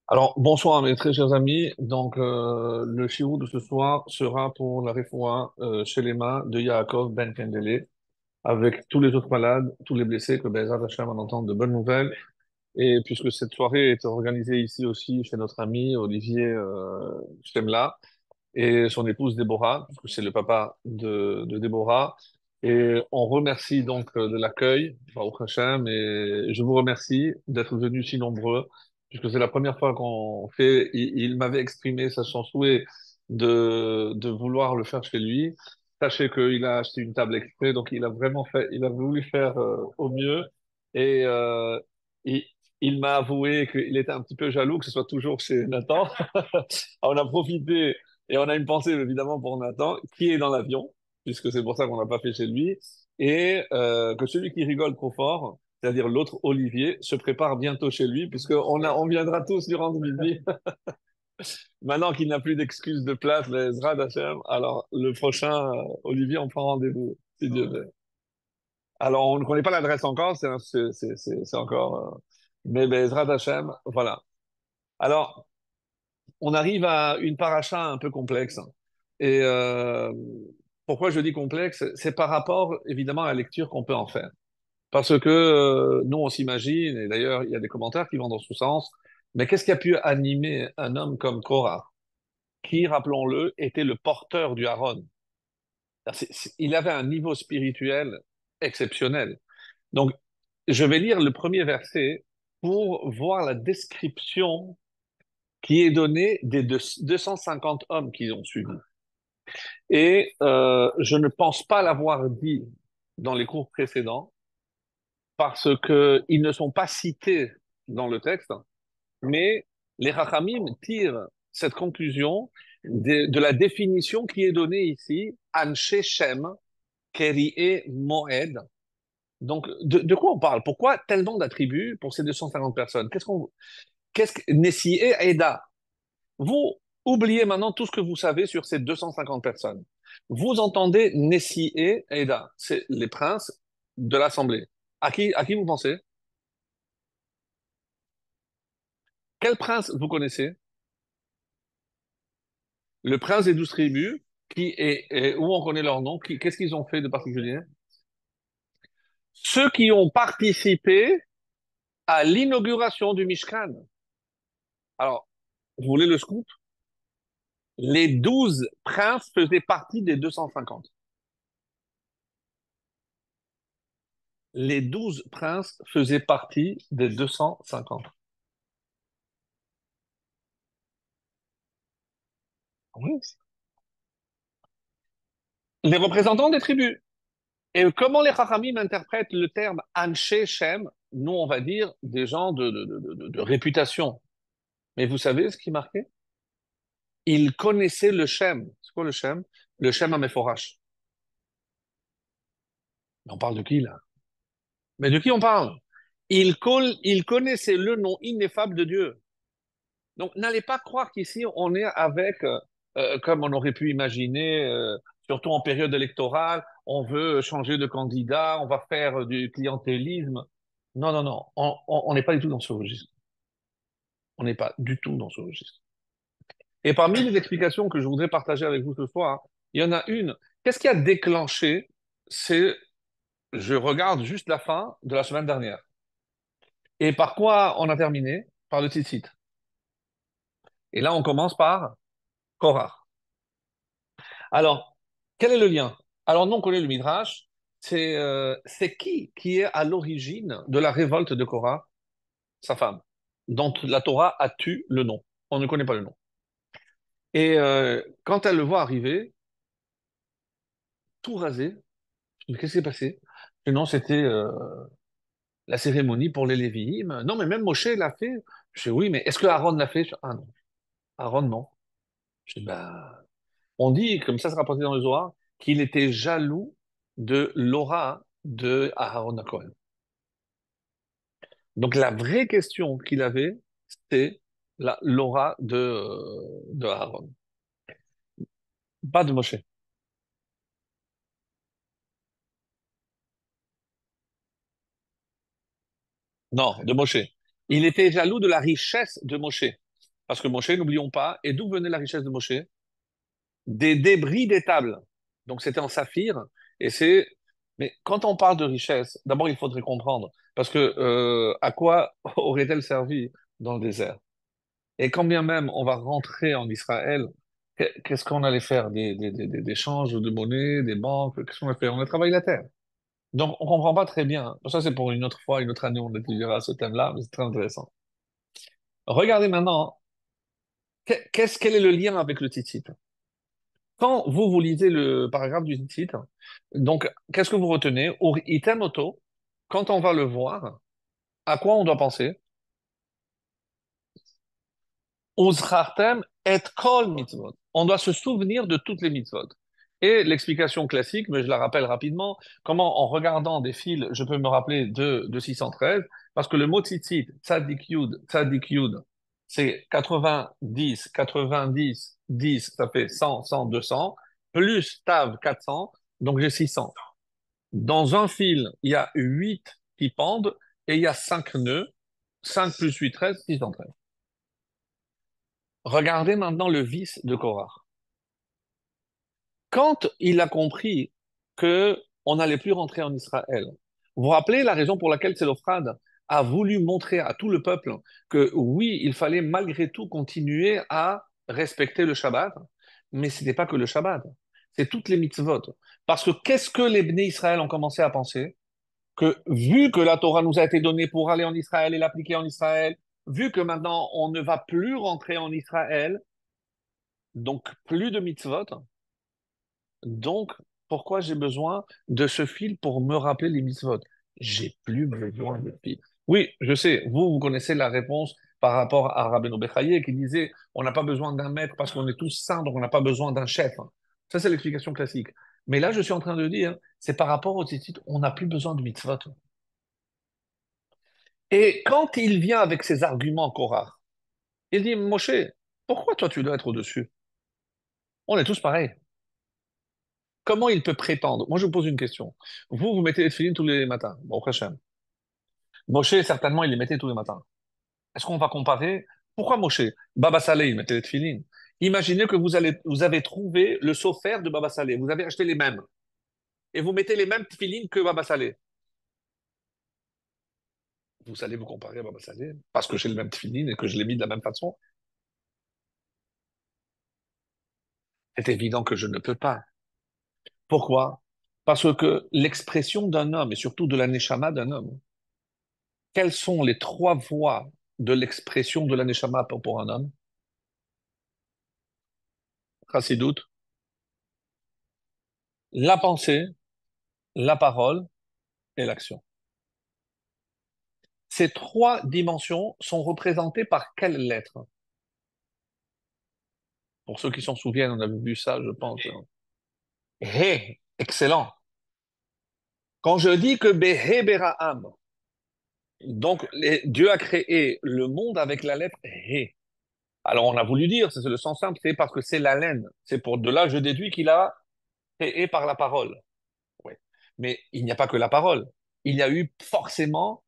Alors, bonsoir mes très chers amis. Le shiur de ce soir sera pour la refoua chez les mains de Yaakov Ben Kendele, avec tous les autres malades, tous les blessés, que Bezrat Hashem en entende de bonnes nouvelles. Et puisque cette soirée est organisée ici aussi chez notre ami Olivier Chemla et son épouse Déborah, puisque c'est le papa de Déborah. Et on remercie de l'accueil, Baruch Hashem, et je vous remercie d'être venus si nombreux, puisque c'est la première fois qu'on fait. Il m'avait exprimé son souhait de vouloir le faire chez lui. Sachez qu'il a acheté une table exprès, donc il a vraiment fait, il a voulu faire au mieux. Et il, il m'a avoué qu'il était un petit peu jaloux que ce soit toujours chez Nathan. On a profité et on a une pensée évidemment pour Nathan, qui est dans l'avion, puisque c'est pour ça qu'on l'a pas fait chez lui, et que celui qui rigole trop fort, c'est-à-dire l'autre Olivier, se prépare bientôt chez lui, on viendra tous durant le midi. Maintenant qu'il n'a plus d'excuses de place, les Zrad Hashem, alors le prochain Olivier, on prend rendez-vous, si Dieu veut. Alors on ne connaît pas l'adresse encore, c'est encore, mais Zrad Hashem, voilà. Alors on arrive à une paracha un peu complexe. Et pourquoi je dis complexe? C'est par rapport, évidemment, à la lecture qu'on peut en faire. Parce que nous, on s'imagine, et d'ailleurs, il y a des commentaires qui vont dans ce sens, mais qu'est-ce qui a pu animer un homme comme Korah, qui, rappelons-le, était le porteur du Aaron? Il avait un niveau spirituel exceptionnel. Donc, je vais lire le premier verset pour voir la description qui est donnée des 250 hommes qui ont suivi. Et je ne pense pas l'avoir dit dans les cours précédents parce que ils ne sont pas cités dans le texte, mais les Rachamim tirent cette conclusion de la définition qui est donnée ici, Anshe Shem, Keri'e Moed. Donc, de quoi on parle? Pourquoi tellement d'attributs pour ces 250 personnes? Qu'est-ce que, Nessi et Eda? Vous oubliez maintenant tout ce que vous savez sur ces 250 personnes. Vous entendez Nessie et Eda, c'est les princes de l'Assemblée. À qui vous pensez? Quel prince vous connaissez? Le prince des 12 tribus, où on connaît leur nom, qu'est-ce qu'ils ont fait de particulier? Ceux qui ont participé à l'inauguration du Mishkan. Alors, vous voulez le scoop? Les 12 princes faisaient partie des 250. Les 12 princes faisaient partie des 250. Oui. Les représentants des tribus. Et comment les Chachamim interprètent le terme Anshe Shem? Nous, on va dire des gens de réputation. Mais vous savez ce qui marquait? Ils connaissaient le Shem. C'est quoi le Shem? Le Shem Amephorach. On parle de qui, là? Mais de qui on parle? Ils connaissaient le nom ineffable de Dieu. Donc, n'allez pas croire qu'ici, on est avec, comme on aurait pu imaginer, surtout en période électorale, on veut changer de candidat, on va faire du clientélisme. Non, non, non, on n'est pas du tout dans ce registre. On n'est pas du tout dans ce registre. Et parmi les explications que je voudrais partager avec vous ce soir, il y en a une. Qu'est-ce qui a déclenché? C'est, je regarde juste la fin de la semaine dernière. Et par quoi on a terminé? Par le Tzitzit. Et là, on commence par Korah. Alors, quel est le lien? Alors, nous, on connaît le Midrash. C'est qui est à l'origine de la révolte de Korah? Sa femme, dont la Torah a tu le nom. On ne connaît pas le nom. Et quand elle le voit arriver, tout rasé, je dis, qu'est-ce qui s'est passé? Et non, c'était la cérémonie pour les Lévi'im. Non, mais même Moshe l'a fait. Je dis, oui, mais est-ce que Aaron l'a fait? Ah non, Aaron, non. Je dis, ben, on dit, comme ça se rapporté dans le Zohar, qu'il était jaloux de l'aura de Aaron Cohen. Donc la vraie question qu'il avait, c'est l'aura de Aaron, pas de Moshe. Non, de Moshe. Il était jaloux de la richesse de Moshe. Parce que Moshe, n'oublions pas, et d'où venait la richesse de Moshe? Des débris des tables. Donc c'était en saphir, et c'est. Mais quand on parle de richesse, d'abord il faudrait comprendre, parce que à quoi aurait-elle servi dans le désert? Et quand bien même on va rentrer en Israël, qu'est-ce qu'on allait faire? Des échanges de monnaie, des banques, qu'est-ce qu'on a fait? On a travaillé la terre. Donc on comprend pas très bien. Ça c'est pour une autre fois, une autre année, on étudiera ce thème-là, mais c'est très intéressant. Regardez maintenant, quel est le lien avec le titre? Quand vous lisez le paragraphe du titre, donc, qu'est-ce que vous retenez? Ur item auto, quand on va le voir, à quoi on doit penser? Uzrachtem et kol mitzvot. On doit se souvenir de toutes les mitzvot. Et l'explication classique, mais je la rappelle rapidement, comment en regardant des fils, je peux me rappeler de 613, parce que le mot tzitzit, tzadik yud, c'est 90, 90, 10, ça fait 100, 100, 200, plus tav 400, donc j'ai 600. Dans un fil, il y a 8 qui pendent et il y a 5 nœuds. 5 plus 8, 13, 613. Regardez maintenant le vice de Korah. Quand il a compris que on n'allait plus rentrer en Israël, vous vous rappelez la raison pour laquelle Sélophrad a voulu montrer à tout le peuple que oui, il fallait malgré tout continuer à respecter le Shabbat, mais ce n'était pas que le Shabbat, c'est toutes les mitzvot. Parce que qu'est-ce que les Bnei Israël ont commencé à penser? Que vu que la Torah nous a été donnée pour aller en Israël et l'appliquer en Israël, vu que maintenant on ne va plus rentrer en Israël, donc plus de mitzvot, donc pourquoi j'ai besoin de ce fil pour me rappeler les mitzvot? J'ai plus besoin de fil. Oui, je sais, vous connaissez la réponse par rapport à Rabbeinu Bechaye qui disait on n'a pas besoin d'un maître parce qu'on est tous saints, donc on n'a pas besoin d'un chef. Ça, c'est l'explication classique. Mais là, je suis en train de dire, c'est par rapport au titre, on n'a plus besoin de mitzvot. Et quand il vient avec ses arguments, Korah, il dit, Moshe, pourquoi toi tu dois être au-dessus? On est tous pareils. Comment il peut prétendre? Moi, je vous pose une question. Vous mettez les tefilines tous les matins. Bon, Hachem. Moshe, certainement, il les mettait tous les matins. Est-ce qu'on va comparer? Pourquoi Moshe? Baba Saleh, il mettait les tefilines. Imaginez que vous avez trouvé le sophère de Baba Saleh. Vous avez acheté les mêmes. Et vous mettez les mêmes tefilines que Baba Saleh. Vous allez vous comparer à Baba Saleh parce que j'ai le même tefilines et que je l'ai mis de la même façon. C'est évident que je ne peux pas. Pourquoi? Parce que l'expression d'un homme, et surtout de la neshama d'un homme, quelles sont les trois voies de l'expression de la neshama pour un homme? Chassidoute, la pensée, la parole et l'action. Ces trois dimensions sont représentées par quelles lettres? Pour ceux qui s'en souviennent, on avait vu ça, je pense. He, excellent. Quand je dis que Behe Beraham, donc Dieu a créé le monde avec la lettre He. Alors on a voulu dire, c'est le sens simple, c'est parce que c'est la laine. C'est pour de là, je déduis qu'il a créé par la parole. Oui. Mais il n'y a pas que la parole. Il y a eu forcément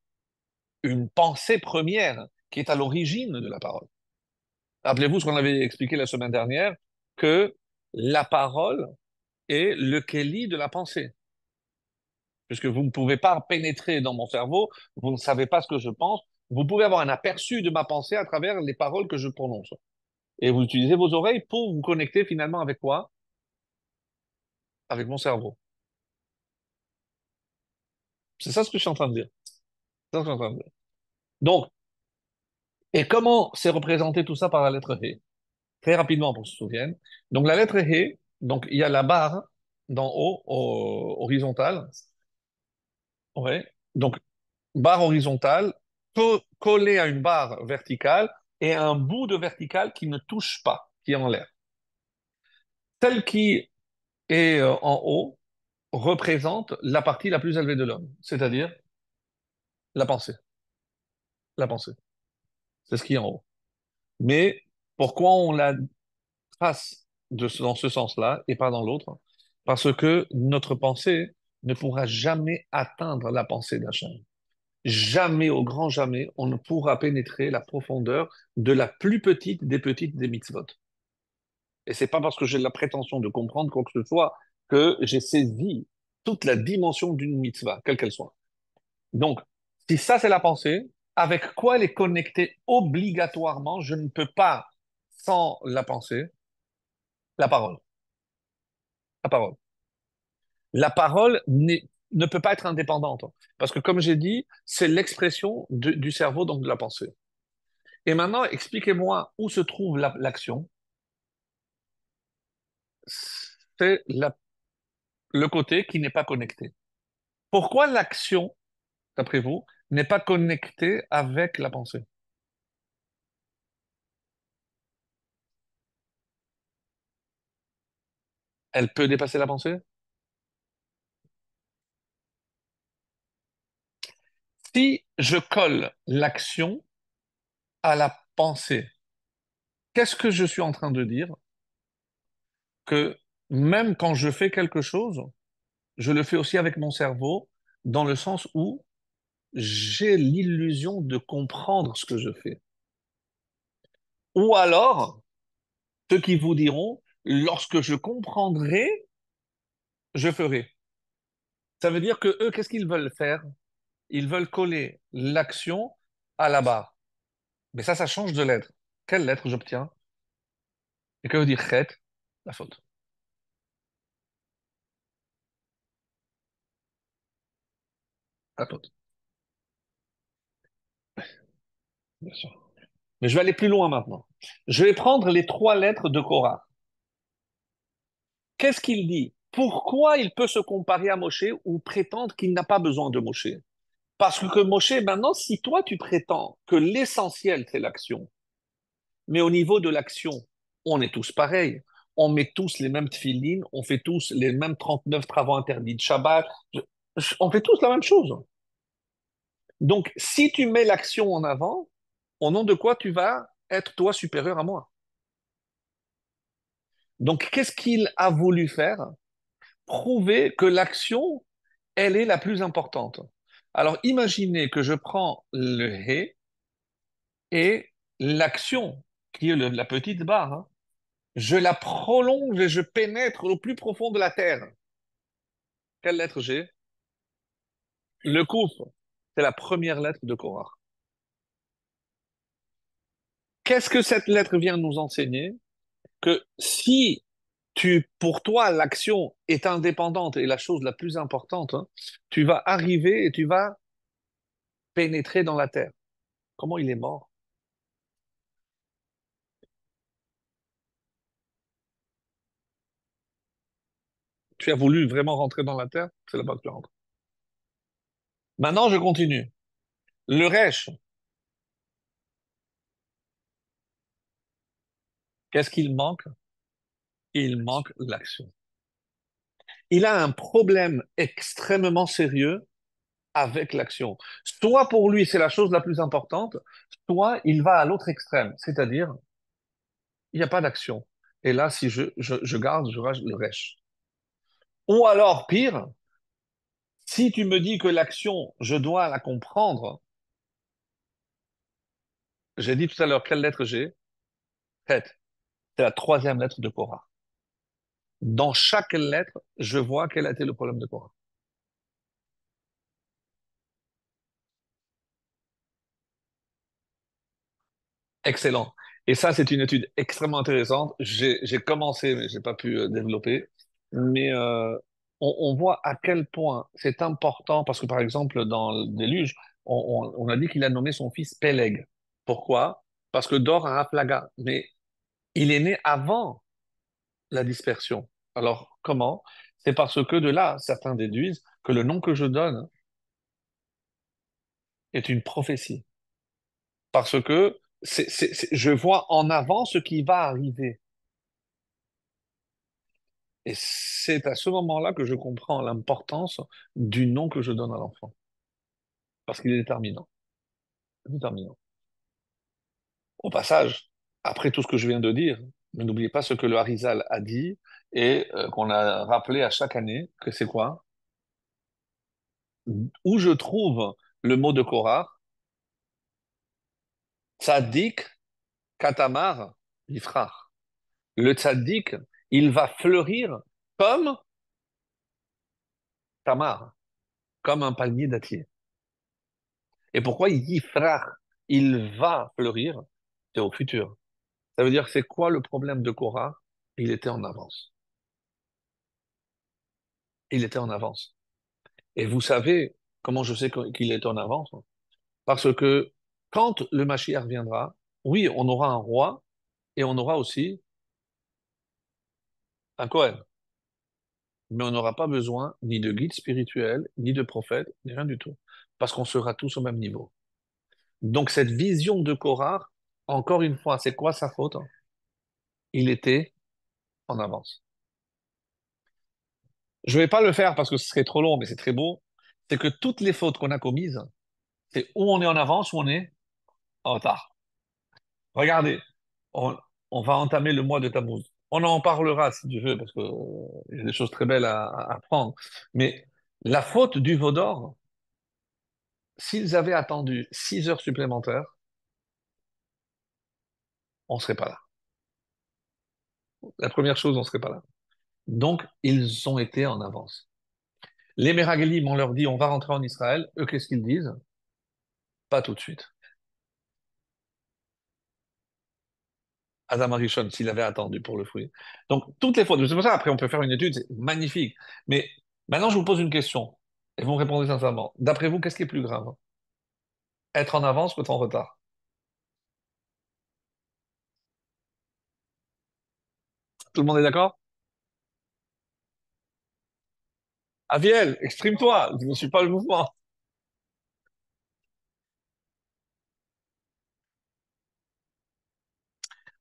une pensée première qui est à l'origine de la parole. Rappelez-vous ce qu'on avait expliqué la semaine dernière, que la parole est le kéli de la pensée. Puisque vous ne pouvez pas pénétrer dans mon cerveau, vous ne savez pas ce que je pense, vous pouvez avoir un aperçu de ma pensée à travers les paroles que je prononce. Et vous utilisez vos oreilles pour vous connecter finalement avec quoi? Avec mon cerveau. C'est ça ce que je suis en train de dire. C'est ça ce que je suis en train de dire. Donc, et comment c'est représenté tout ça par la lettre He? Très rapidement pour que se souvienne. Donc la lettre He, donc il y a la barre d'en haut, horizontale. Ouais. Donc barre horizontale, collée à une barre verticale et un bout de verticale qui ne touche pas, qui est en l'air. Celle qui est en haut représente la partie la plus élevée de l'homme, c'est-à-dire la pensée. La pensée. C'est ce qui est en haut. Mais pourquoi on la trace dans ce sens-là et pas dans l'autre? Parce que notre pensée ne pourra jamais atteindre la pensée d'Hachem. Jamais, au grand jamais, on ne pourra pénétrer la profondeur de la plus petite des mitzvot. Et c'est pas parce que j'ai la prétention de comprendre quoi que ce soit que j'ai saisi toute la dimension d'une mitzvah, quelle qu'elle soit. Donc, si ça c'est la pensée, avec quoi elle est connectée obligatoirement, je ne peux pas, sans la pensée, la parole. La parole. La parole ne peut pas être indépendante. Parce que, comme j'ai dit, c'est l'expression du cerveau, donc de la pensée. Et maintenant, expliquez-moi où se trouve l'action. C'est le côté qui n'est pas connecté. Pourquoi l'action, d'après vous, n'est pas connectée avec la pensée? Elle peut dépasser la pensée? Si je colle l'action à la pensée, qu'est-ce que je suis en train de dire? Que même quand je fais quelque chose, je le fais aussi avec mon cerveau, dans le sens où j'ai l'illusion de comprendre ce que je fais. Ou alors, ceux qui vous diront, lorsque je comprendrai, je ferai. Ça veut dire que eux, qu'est-ce qu'ils veulent faire? Ils veulent coller l'action à la barre. Mais ça change de lettre. Quelle lettre j'obtiens? Et que veut dire chet? La faute. La faute, bien sûr. Mais je vais aller plus loin maintenant. Je vais prendre les trois lettres de Korah. Qu'est-ce qu'il dit? Pourquoi il peut se comparer à Moshe ou prétendre qu'il n'a pas besoin de Moshe? Parce que Moshe, maintenant, si toi tu prétends que l'essentiel c'est l'action, mais au niveau de l'action, on est tous pareils. On met tous les mêmes tefilines, on fait tous les mêmes 39 travaux interdits de Shabbat. On fait tous la même chose. Donc, si tu mets l'action en avant, au nom de quoi tu vas être toi supérieur à moi? Donc, qu'est-ce qu'il a voulu faire? Prouver que l'action, elle est la plus importante. Alors, imaginez que je prends le hé et l'action, qui est la petite barre, hein, je la prolonge et je pénètre au plus profond de la terre. Quelle lettre j'ai? Le Kouf. C'est la première lettre de Korah. Qu'est-ce que cette lettre vient nous enseigner? Que si pour toi, l'action est indépendante et la chose la plus importante, hein, tu vas arriver et tu vas pénétrer dans la terre. Comment il est mort? Tu as voulu vraiment rentrer dans la terre? C'est là-bas que tu rentres. Maintenant, je continue. Le Resh, qu'est-ce qu'il manque? Il manque l'action. Il a un problème extrêmement sérieux avec l'action. Soit pour lui, c'est la chose la plus importante, soit il va à l'autre extrême, c'est-à-dire, il n'y a pas d'action. Et là, si je garde, je rage le Resh. Ou alors, pire, si tu me dis que l'action, je dois la comprendre, j'ai dit tout à l'heure quelle lettre j'ai? Het. C'est la troisième lettre de Korah. Dans chaque lettre, je vois quel a été le problème de Korah. Excellent. Et ça, c'est une étude extrêmement intéressante. J'ai commencé, mais j'ai pas pu développer. Mais on voit à quel point c'est important, parce que par exemple, dans le déluge, on a dit qu'il a nommé son fils Péleg. Pourquoi? Parce que Dor a un Aflaga. Mais il est né avant la dispersion. Alors, comment? C'est parce que de là, certains déduisent que le nom que je donne est une prophétie. Parce que je vois en avant ce qui va arriver. Et c'est à ce moment-là que je comprends l'importance du nom que je donne à l'enfant. Parce qu'il est déterminant. Déterminant. Au passage, après tout ce que je viens de dire, n'oubliez pas ce que le Harizal a dit et qu'on a rappelé à chaque année, que c'est quoi? Où je trouve le mot de Korah, tzaddik katamar yifrach. Le tzaddik, il va fleurir comme tamar, comme un palmier dattier. Et pourquoi yifrach, il va fleurir, c'est au futur. Ça veut dire, c'est quoi le problème de Korah? Il était en avance. Il était en avance. Et vous savez comment je sais qu'il est en avance? Parce que quand le Mashiach viendra, oui, on aura un roi et on aura aussi un Cohen. Mais on n'aura pas besoin ni de guide spirituel, ni de prophète, ni rien du tout. Parce qu'on sera tous au même niveau. Donc cette vision de Korah, encore une fois, c'est quoi sa faute? Il était en avance. Je ne vais pas le faire parce que ce serait trop long, mais c'est très beau. C'est que toutes les fautes qu'on a commises, c'est où on est en avance ou on est en retard. Regardez, on, on va entamer le mois de Tammuz. On en parlera si tu veux, parce que il y a des choses très belles à prendre. Mais la faute du veau d'or, s'ils avaient attendu 6 heures supplémentaires, on ne serait pas là. La première chose, on ne serait pas là. Donc, ils ont été en avance. Les Méragelim, on leur dit, on va rentrer en Israël. Eux, qu'est-ce qu'ils disent? Pas tout de suite. Adam Arishon, s'il avait attendu pour le fruit. Donc, toutes les fautes. C'est pour ça, après, on peut faire une étude, c'est magnifique. Mais maintenant, je vous pose une question. Et vous me répondez sincèrement. D'après vous, qu'est-ce qui est plus grave? Être en avance ou être en retard? Tout le monde est d'accord? Aviel, exprime-toi. Je ne suis pas le mouvement.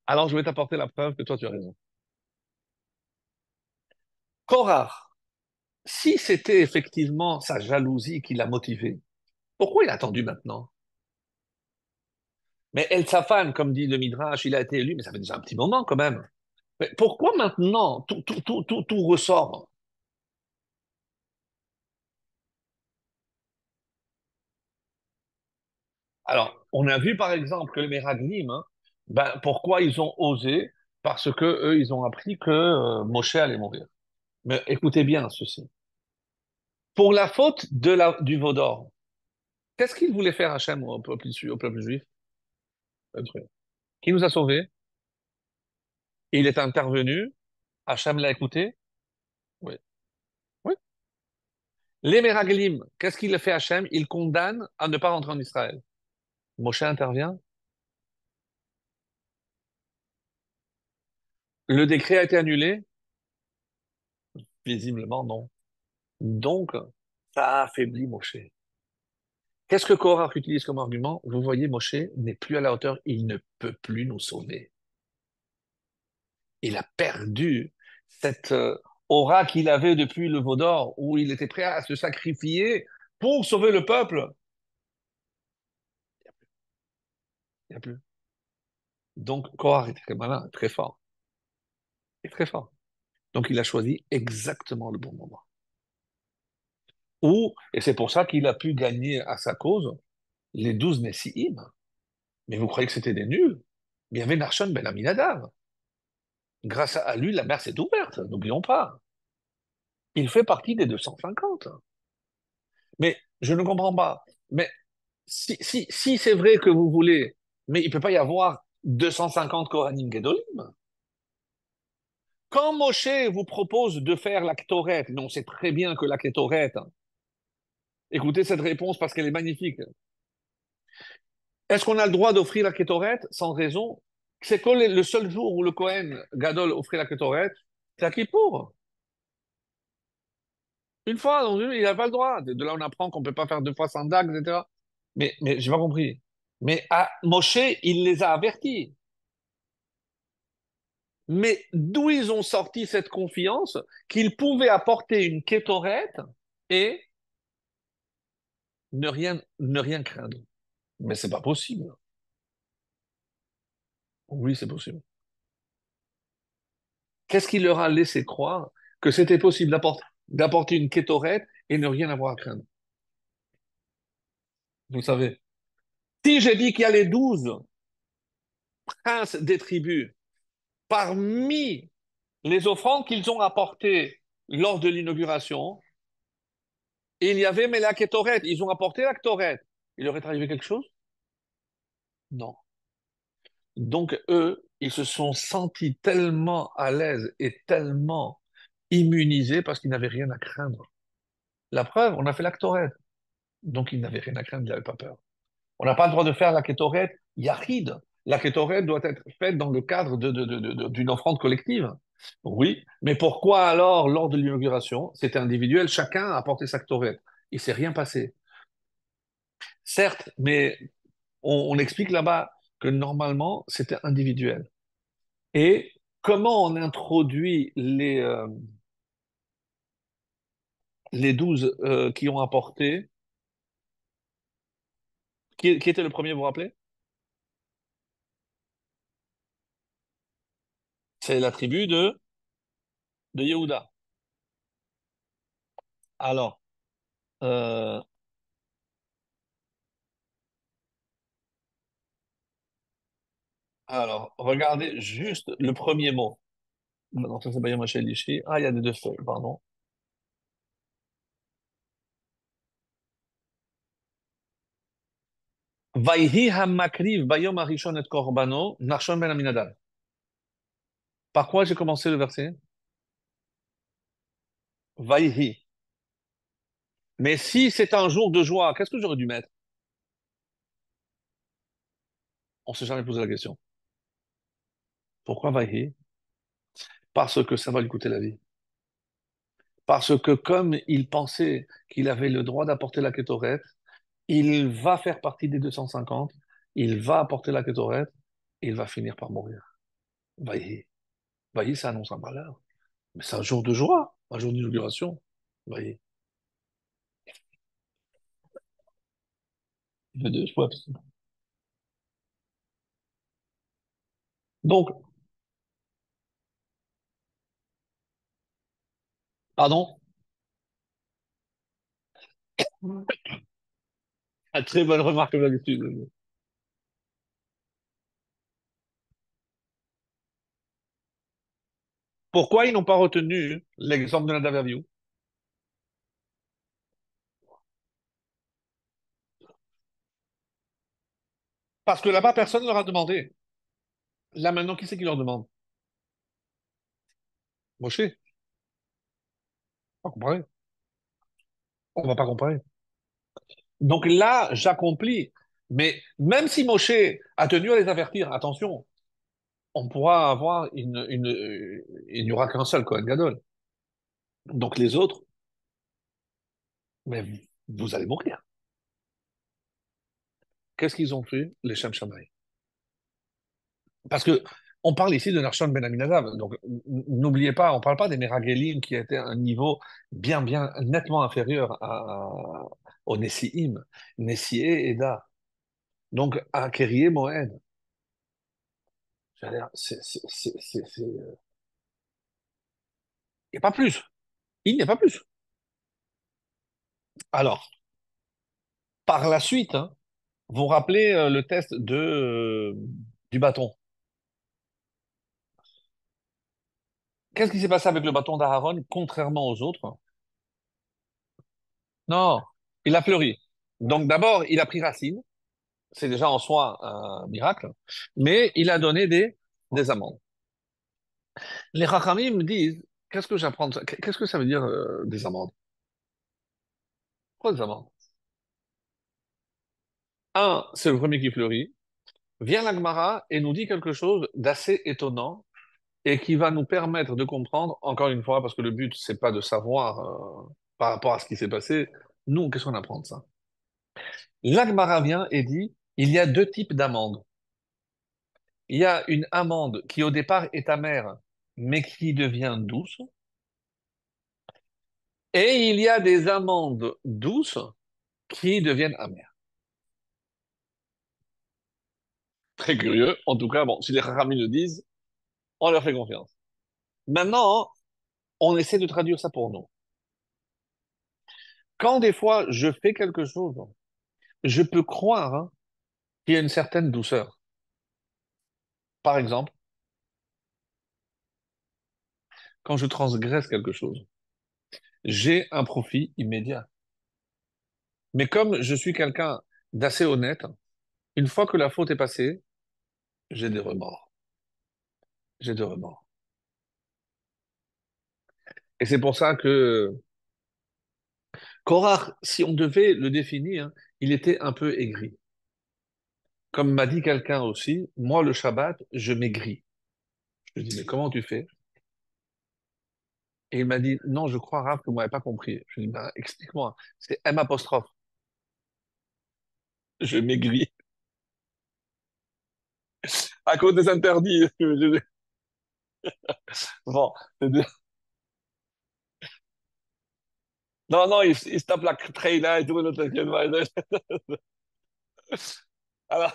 Alors, je vais t'apporter la preuve que toi, tu as raison. Korah, si c'était effectivement sa jalousie qui l'a motivé, pourquoi il a attendu maintenant? Mais El Safan, comme dit le Midrash, il a été élu, mais ça fait déjà un petit moment quand même. Mais pourquoi maintenant tout ressort? Alors, on a vu par exemple que les Meraglim, hein, ben, pourquoi ils ont osé? Parce que eux, ils ont appris que Moshe allait mourir. Mais écoutez bien ceci. Pour la faute du veau d'or, qu'est-ce qu'il voulait faire Hachem au peuple juif? Un truc. Qui nous a sauvés? Il est intervenu, Hachem l'a écouté? Oui. Oui. Les Meraglim, qu'est-ce qu'il fait Hachem? Il condamne à ne pas rentrer en Israël. Moshe intervient. Le décret a été annulé? Visiblement, non. Donc, ça a affaibli Moshe. Qu'est-ce que Korach utilise comme argument? Vous voyez, Moshe n'est plus à la hauteur, il ne peut plus nous sauver. Il a perdu cette aura qu'il avait depuis le veau d'or, où il était prêt à se sacrifier pour sauver le peuple. Il n'y a plus. Donc, Korach est très malin, très fort. Il est très fort. Donc, il a choisi exactement le bon moment. Et c'est pour ça qu'il a pu gagner à sa cause les 12 Nessi'im. Mais vous croyez que c'était des nuls? Mais il y avait Narshon Ben Aminadab. Grâce à lui, la mer s'est ouverte, n'oublions pas. Il fait partie des 250. Mais je ne comprends pas. Mais si c'est vrai que vous voulez, mais il ne peut pas y avoir 250 Kohanim Gedolim. Quand Moshe vous propose de faire la Ktoret, mais on sait très bien que la Ktoret, écoutez cette réponse parce qu'elle est magnifique. Est-ce qu'on a le droit d'offrir la Kétoret sans raison? C'est que le seul jour où le Kohen Gadol offrait la Kétoret, c'est à Kippour. Une fois, donc, il n'a pas le droit. De là, on apprend qu'on ne peut pas faire 2 fois sans dague, etc. Mais j'ai pas compris. Mais à Moshe, il les a avertis. Mais d'où ils ont sorti cette confiance qu'ils pouvaient apporter une Kétoret et ne rien craindre? Mais c'est pas possible. Oui, c'est possible. Qu'est-ce qui leur a laissé croire que c'était possible d'apporter une kétorette et ne rien avoir à craindre? vous savez. Si j'ai dit qu'il y a les 12 princes des tribus, parmi les offrandes qu'ils ont apportées lors de l'inauguration, il y avait mais la Kétoret. Ils ont apporté la Kétoret. Il leur est arrivé quelque chose? Non. Donc, eux, ils se sont sentis tellement à l'aise et tellement immunisés parce qu'ils n'avaient rien à craindre. La preuve, on a fait la Kétoret. Donc, ils n'avaient rien à craindre, ils n'avaient pas peur. On n'a pas le droit de faire la kétorette yachid. La kétorette doit être faite dans le cadre d'une offrande collective. Oui, mais pourquoi alors, lors de l'inauguration, c'était individuel, chacun a apporté sa kétorette. Il ne s'est rien passé. Certes, mais on explique là-bas que normalement, c'était individuel. Et comment on introduit les 12 qui ont apporté, qui était le premier, vous vous rappelez? C'est la tribu de Yehuda. Alors, euh, Alors, regardez juste le premier mot. Non, ça c'est Bayam Hachel Ishti. Ah, il y a des deux feuilles, pardon. Vayhi hamakriv bayom harishon et korbano, Nachshon ben Aminadab. Par quoi j'ai commencé le verset? Vayhi. Mais si c'est un jour de joie, qu'est-ce que j'aurais dû mettre? On s'est jamais posé la question. Pourquoi Vayhi? Parce que ça va lui coûter la vie. Parce que comme il pensait qu'il avait le droit d'apporter la kétorette, il va faire partie des 250, il va apporter la kétorette, et il va finir par mourir. Vayhi. Vayhi, ça annonce un malheur. Mais c'est un jour de joie, un jour d'inauguration. Vous voyez. Ouais. Donc, pardon, une très bonne remarque comme d'habitude. Pourquoi ils n'ont pas retenu l'exemple de Nadav et Abihu? Parce que là-bas, personne ne leur a demandé. Là, maintenant, qui c'est qui leur demande? Moshe. On va comparer. On va pas comparer. Donc là, j'accomplis. Mais même si Moshe a tenu à les avertir, attention, on pourra avoir il n'y aura qu'un seul Kohen Gadol. Donc les autres, mais vous allez mourir. Qu'est-ce qu'ils ont fait, les Shem Shammai? Parce que on parle ici de Narshon Ben Aminadab, donc n'oubliez pas, on ne parle pas des Meragelim qui étaient à un niveau bien nettement inférieur au Nessiim, Nessié et Da. Donc à Kérié Moed, j'allais dire, il n'y a pas plus. Il n'y a pas plus. Alors, par la suite, hein, vous vous rappelez le test du bâton. Qu'est-ce qui s'est passé avec le bâton d'Aaron, contrairement aux autres? Non, il a fleuri. Donc d'abord, il a pris racine. C'est déjà en soi un miracle, mais il a donné des amendes. Les Rachamim me disent, qu'est-ce que j'apprends de ça? Qu'est-ce que ça veut dire des amendes? Pourquoi des amendes? Un, c'est le premier qui fleurit. Vient la Gemara et nous dit quelque chose d'assez étonnant et qui va nous permettre de comprendre, encore une fois, parce que le but, c'est pas de savoir par rapport à ce qui s'est passé, nous, qu'est-ce qu'on apprend de ça? La Gemara vient et dit, il y a deux types d'amendes. Il y a une amande qui au départ est amère, mais qui devient douce. Et il y a des amandes douces qui deviennent amères. Très curieux. En tout cas, bon, si les Rachamim le disent, on leur fait confiance. Maintenant, on essaie de traduire ça pour nous. Quand des fois je fais quelque chose, je peux croire hein, qu'il y a une certaine douceur. Par exemple, quand je transgresse quelque chose, j'ai un profit immédiat. Mais comme je suis quelqu'un d'assez honnête, une fois que la faute est passée, j'ai des remords. J'ai des remords. Et c'est pour ça que Korach, si on devait le définir, il était un peu aigri. Comme m'a dit quelqu'un aussi, moi le Shabbat, je maigris. Je lui dis, mais comment tu fais? Et il m'a dit, non, je crois, Raph, que vous m'avez pas compris. Je lui dis, ben, explique-moi. C'est M apostrophe. Je maigris. À cause des interdits. Bon. Non, non, il se tape la traîne là et tout, ne t'inquiète pas. Alors,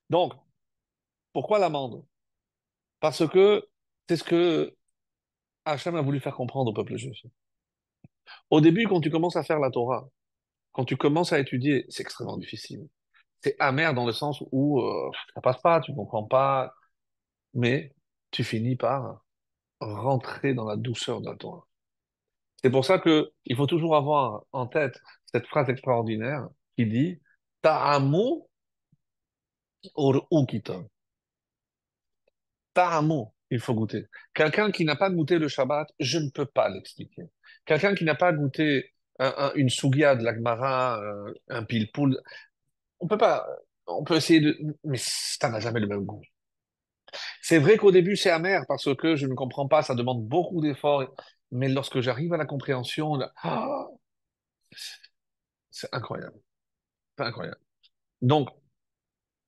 donc, pourquoi l'amende? Parce que c'est ce que Hachem a voulu faire comprendre au peuple juif. Au début, quand tu commences à faire la Torah, quand tu commences à étudier, c'est extrêmement difficile. C'est amer dans le sens où ça passe pas, tu comprends pas, mais tu finis par rentrer dans la douceur de la Torah. C'est pour ça que il faut toujours avoir en tête cette phrase extraordinaire qui dit Ta'amu or ukiton. Ta'amu, il faut goûter. Quelqu'un qui n'a pas goûté le Shabbat, je ne peux pas l'expliquer. Quelqu'un qui n'a pas goûté une sougia de la Gemara, un pilpoul, on peut pas, on peut essayer de, mais ça n'a jamais le même goût. C'est vrai qu'au début c'est amer parce que je ne comprends pas, ça demande beaucoup d'efforts, mais lorsque j'arrive à la compréhension, là, c'est incroyable, c'est incroyable. Donc,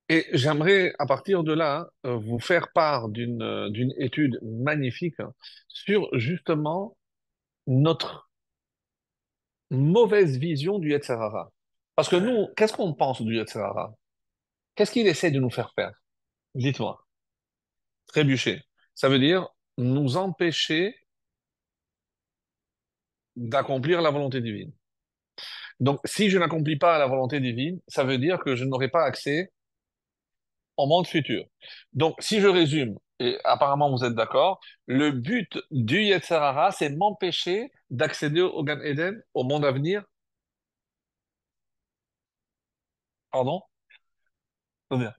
et j'aimerais à partir de là vous faire part d'une étude magnifique hein, sur justement notre mauvaise vision du Yetzer Hara. Parce que nous, qu'est-ce qu'on pense du Yetzer Hara? Qu'est-ce qu'il essaie de nous faire faire? Dites-moi. Trébucher. Ça veut dire nous empêcher d'accomplir la volonté divine. Donc, si je n'accomplis pas la volonté divine, ça veut dire que je n'aurai pas accès au monde futur. Donc, si je résume, et apparemment vous êtes d'accord, le but du Yetzer Hara, c'est m'empêcher d'accéder au Gan Eden, au monde à venir. Pardon? C'est-à-dire,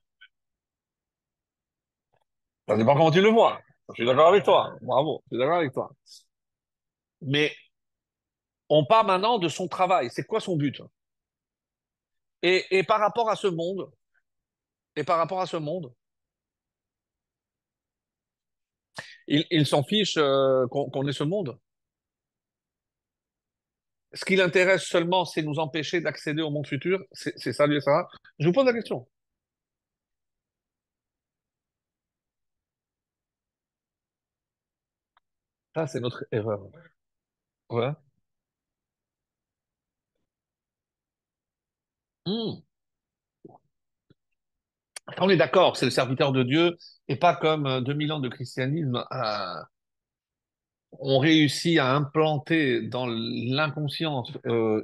ça dépend comment tu le vois. Je suis d'accord avec toi. Bravo, je suis d'accord avec toi. Mais on parle maintenant de son travail. C'est quoi son but? Et par rapport à ce monde, et par rapport à ce monde, il s'en fiche qu'on ait ce monde. Ce qui l'intéresse seulement, c'est nous empêcher d'accéder au monde futur. C'est ça, lui et ça. Je vous pose la question. Ça, c'est notre erreur. Ouais. Hmm. On est d'accord, c'est le serviteur de Dieu, et pas comme 2000 ans de christianisme ont réussi à implanter dans l'inconscience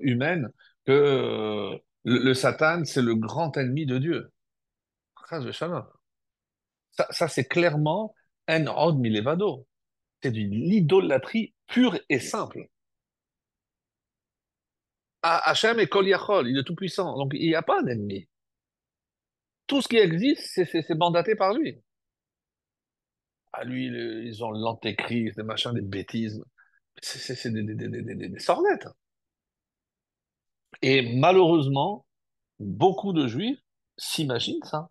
humaine que le Satan, c'est le grand ennemi de Dieu. Chas v'shalom. Ça c'est clairement un od milevado. C'est de l'idolâtrie pure et simple. Hachem est Kol Yachol, il est tout puissant, donc il n'y a pas d'ennemi. Tout ce qui existe, c'est mandaté par lui. À lui, ils ont l'antéchrist, des machins, des bêtises. C'est des sornettes. Et malheureusement, beaucoup de juifs s'imaginent ça.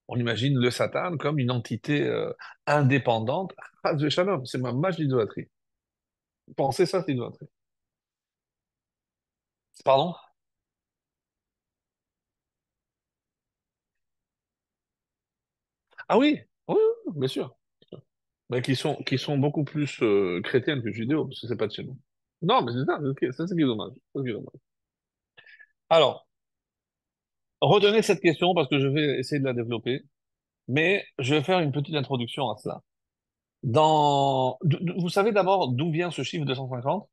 On imagine le Satan comme une entité indépendante. Chas v'shalom, c'est ma match d'idolâtrie. Pensez ça, c'est idolâtrie. Pardon? Ah oui, oui, oui, bien sûr. Mais qui sont beaucoup plus chrétiennes que judéo, parce que c'est pas de chez nous. Non, mais c'est ça, c'est ce qui est dommage. C'est ce qui est dommage. Alors, retenez cette question parce que je vais essayer de la développer, mais je vais faire une petite introduction à cela. Vous savez d'abord d'où vient ce chiffre 250?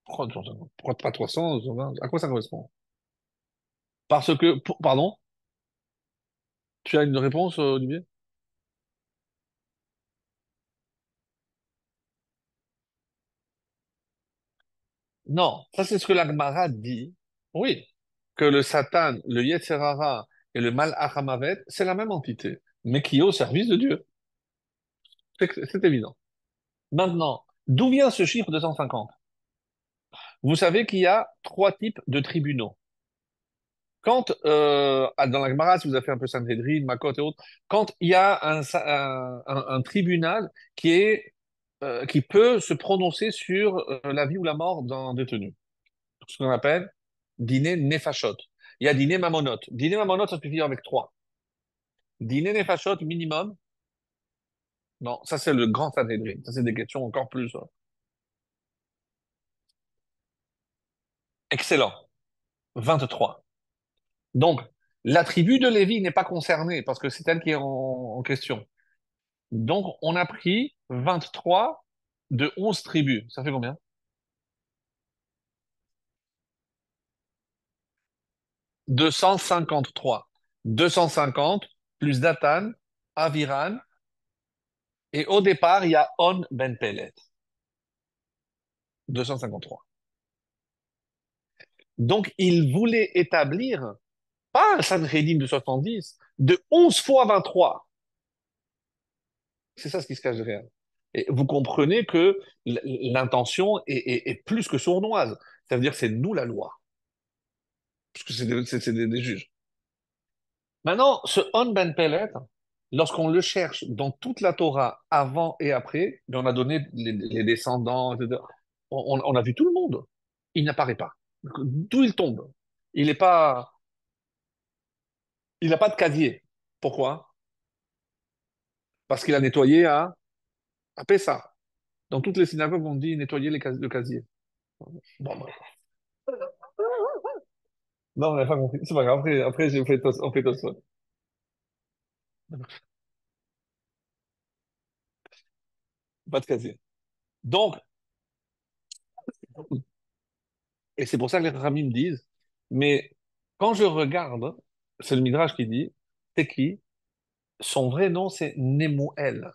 pourquoi pas 300, à quoi ça correspond? Parce que, pardon, tu as une réponse, Olivier? Non, ça c'est ce que la Gemara dit. Oui, que le Satan, le Yetzer Hara et le Mal Hamavet, c'est la même entité, mais qui est au service de Dieu. C'est évident. Maintenant, d'où vient ce chiffre 250? Vous savez qu'il y a trois types de tribunaux. Quand, dans la Gemara, si vous avez fait un peu Sanhedrin, Makot et autres, quand il y a un tribunal qui peut se prononcer sur la vie ou la mort d'un détenu, ce qu'on appelle dîner nefashot. Il y a dîner mamonot. Dîner mamonot, ça peut finir avec trois. Dîner nefashot minimum, non, ça c'est le grand Sanhedrin. Ça c'est des questions encore plus. Excellent. 23. Donc, la tribu de Lévi n'est pas concernée parce que c'est elle qui est en question. Donc, on a pris 23 de 11 tribus. Ça fait combien? 253. 250 plus Datan, Aviran, et au départ, il y a On Ben Pelet. 253. Donc, il voulait établir, pas un Sanhédrin de 70, de 11 fois 23. C'est ça ce qui se cache derrière. Et vous comprenez que l'intention est plus que sournoise. Ça veut dire que c'est nous la loi, parce que c'est des juges. Maintenant, ce On Ben Pelet, lorsqu'on le cherche dans toute la Torah, avant et après, on a donné les descendants, etc. On a vu tout le monde. Il n'apparaît pas. D'où il tombe? Il n'est pas, il n'a pas de casier. Pourquoi? Parce qu'il a nettoyé à Pessah. Dans toutes les synagogues, on dit nettoyer le casier. Bon, bref. Non, on n'a pas compris. C'est pas grave. Après on fait tous. Pas de casier. Donc, et c'est pour ça que les Ramim me disent, mais quand je regarde, c'est le Midrash qui dit, c'est qui? Son vrai nom, c'est Nemuel.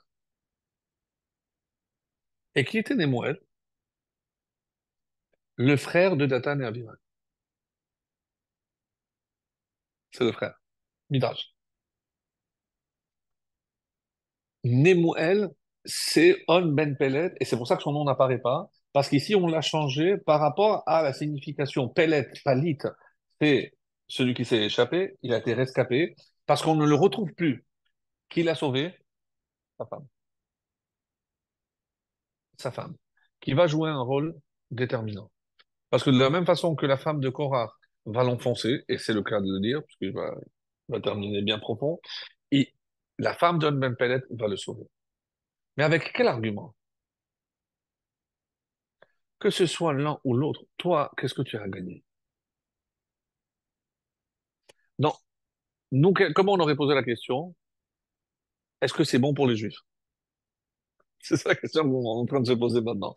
Et qui était Nemuel? Le frère de Dathan et Abiram. C'est le frère. Midrash. Nemuel, c'est On Ben Pelet, et c'est pour ça que son nom n'apparaît pas, parce qu'ici, on l'a changé par rapport à la signification. Pelet, Palit, c'est celui qui s'est échappé, il a été rescapé, parce qu'on ne le retrouve plus. Qui l'a sauvé? Sa femme. Sa femme. Qui va jouer un rôle déterminant. Parce que de la même façon que la femme de Korah va l'enfoncer, et c'est le cas de le dire, parce qu'il va terminer bien profond, et la femme d'On Ben Pelet va le sauver. Mais avec quel argument? Que ce soit l'un ou l'autre, toi, qu'est-ce que tu as gagné? Non, nous, comment on aurait posé la question? Est-ce que c'est bon pour les Juifs? C'est ça la question qu'on est en train de se poser maintenant.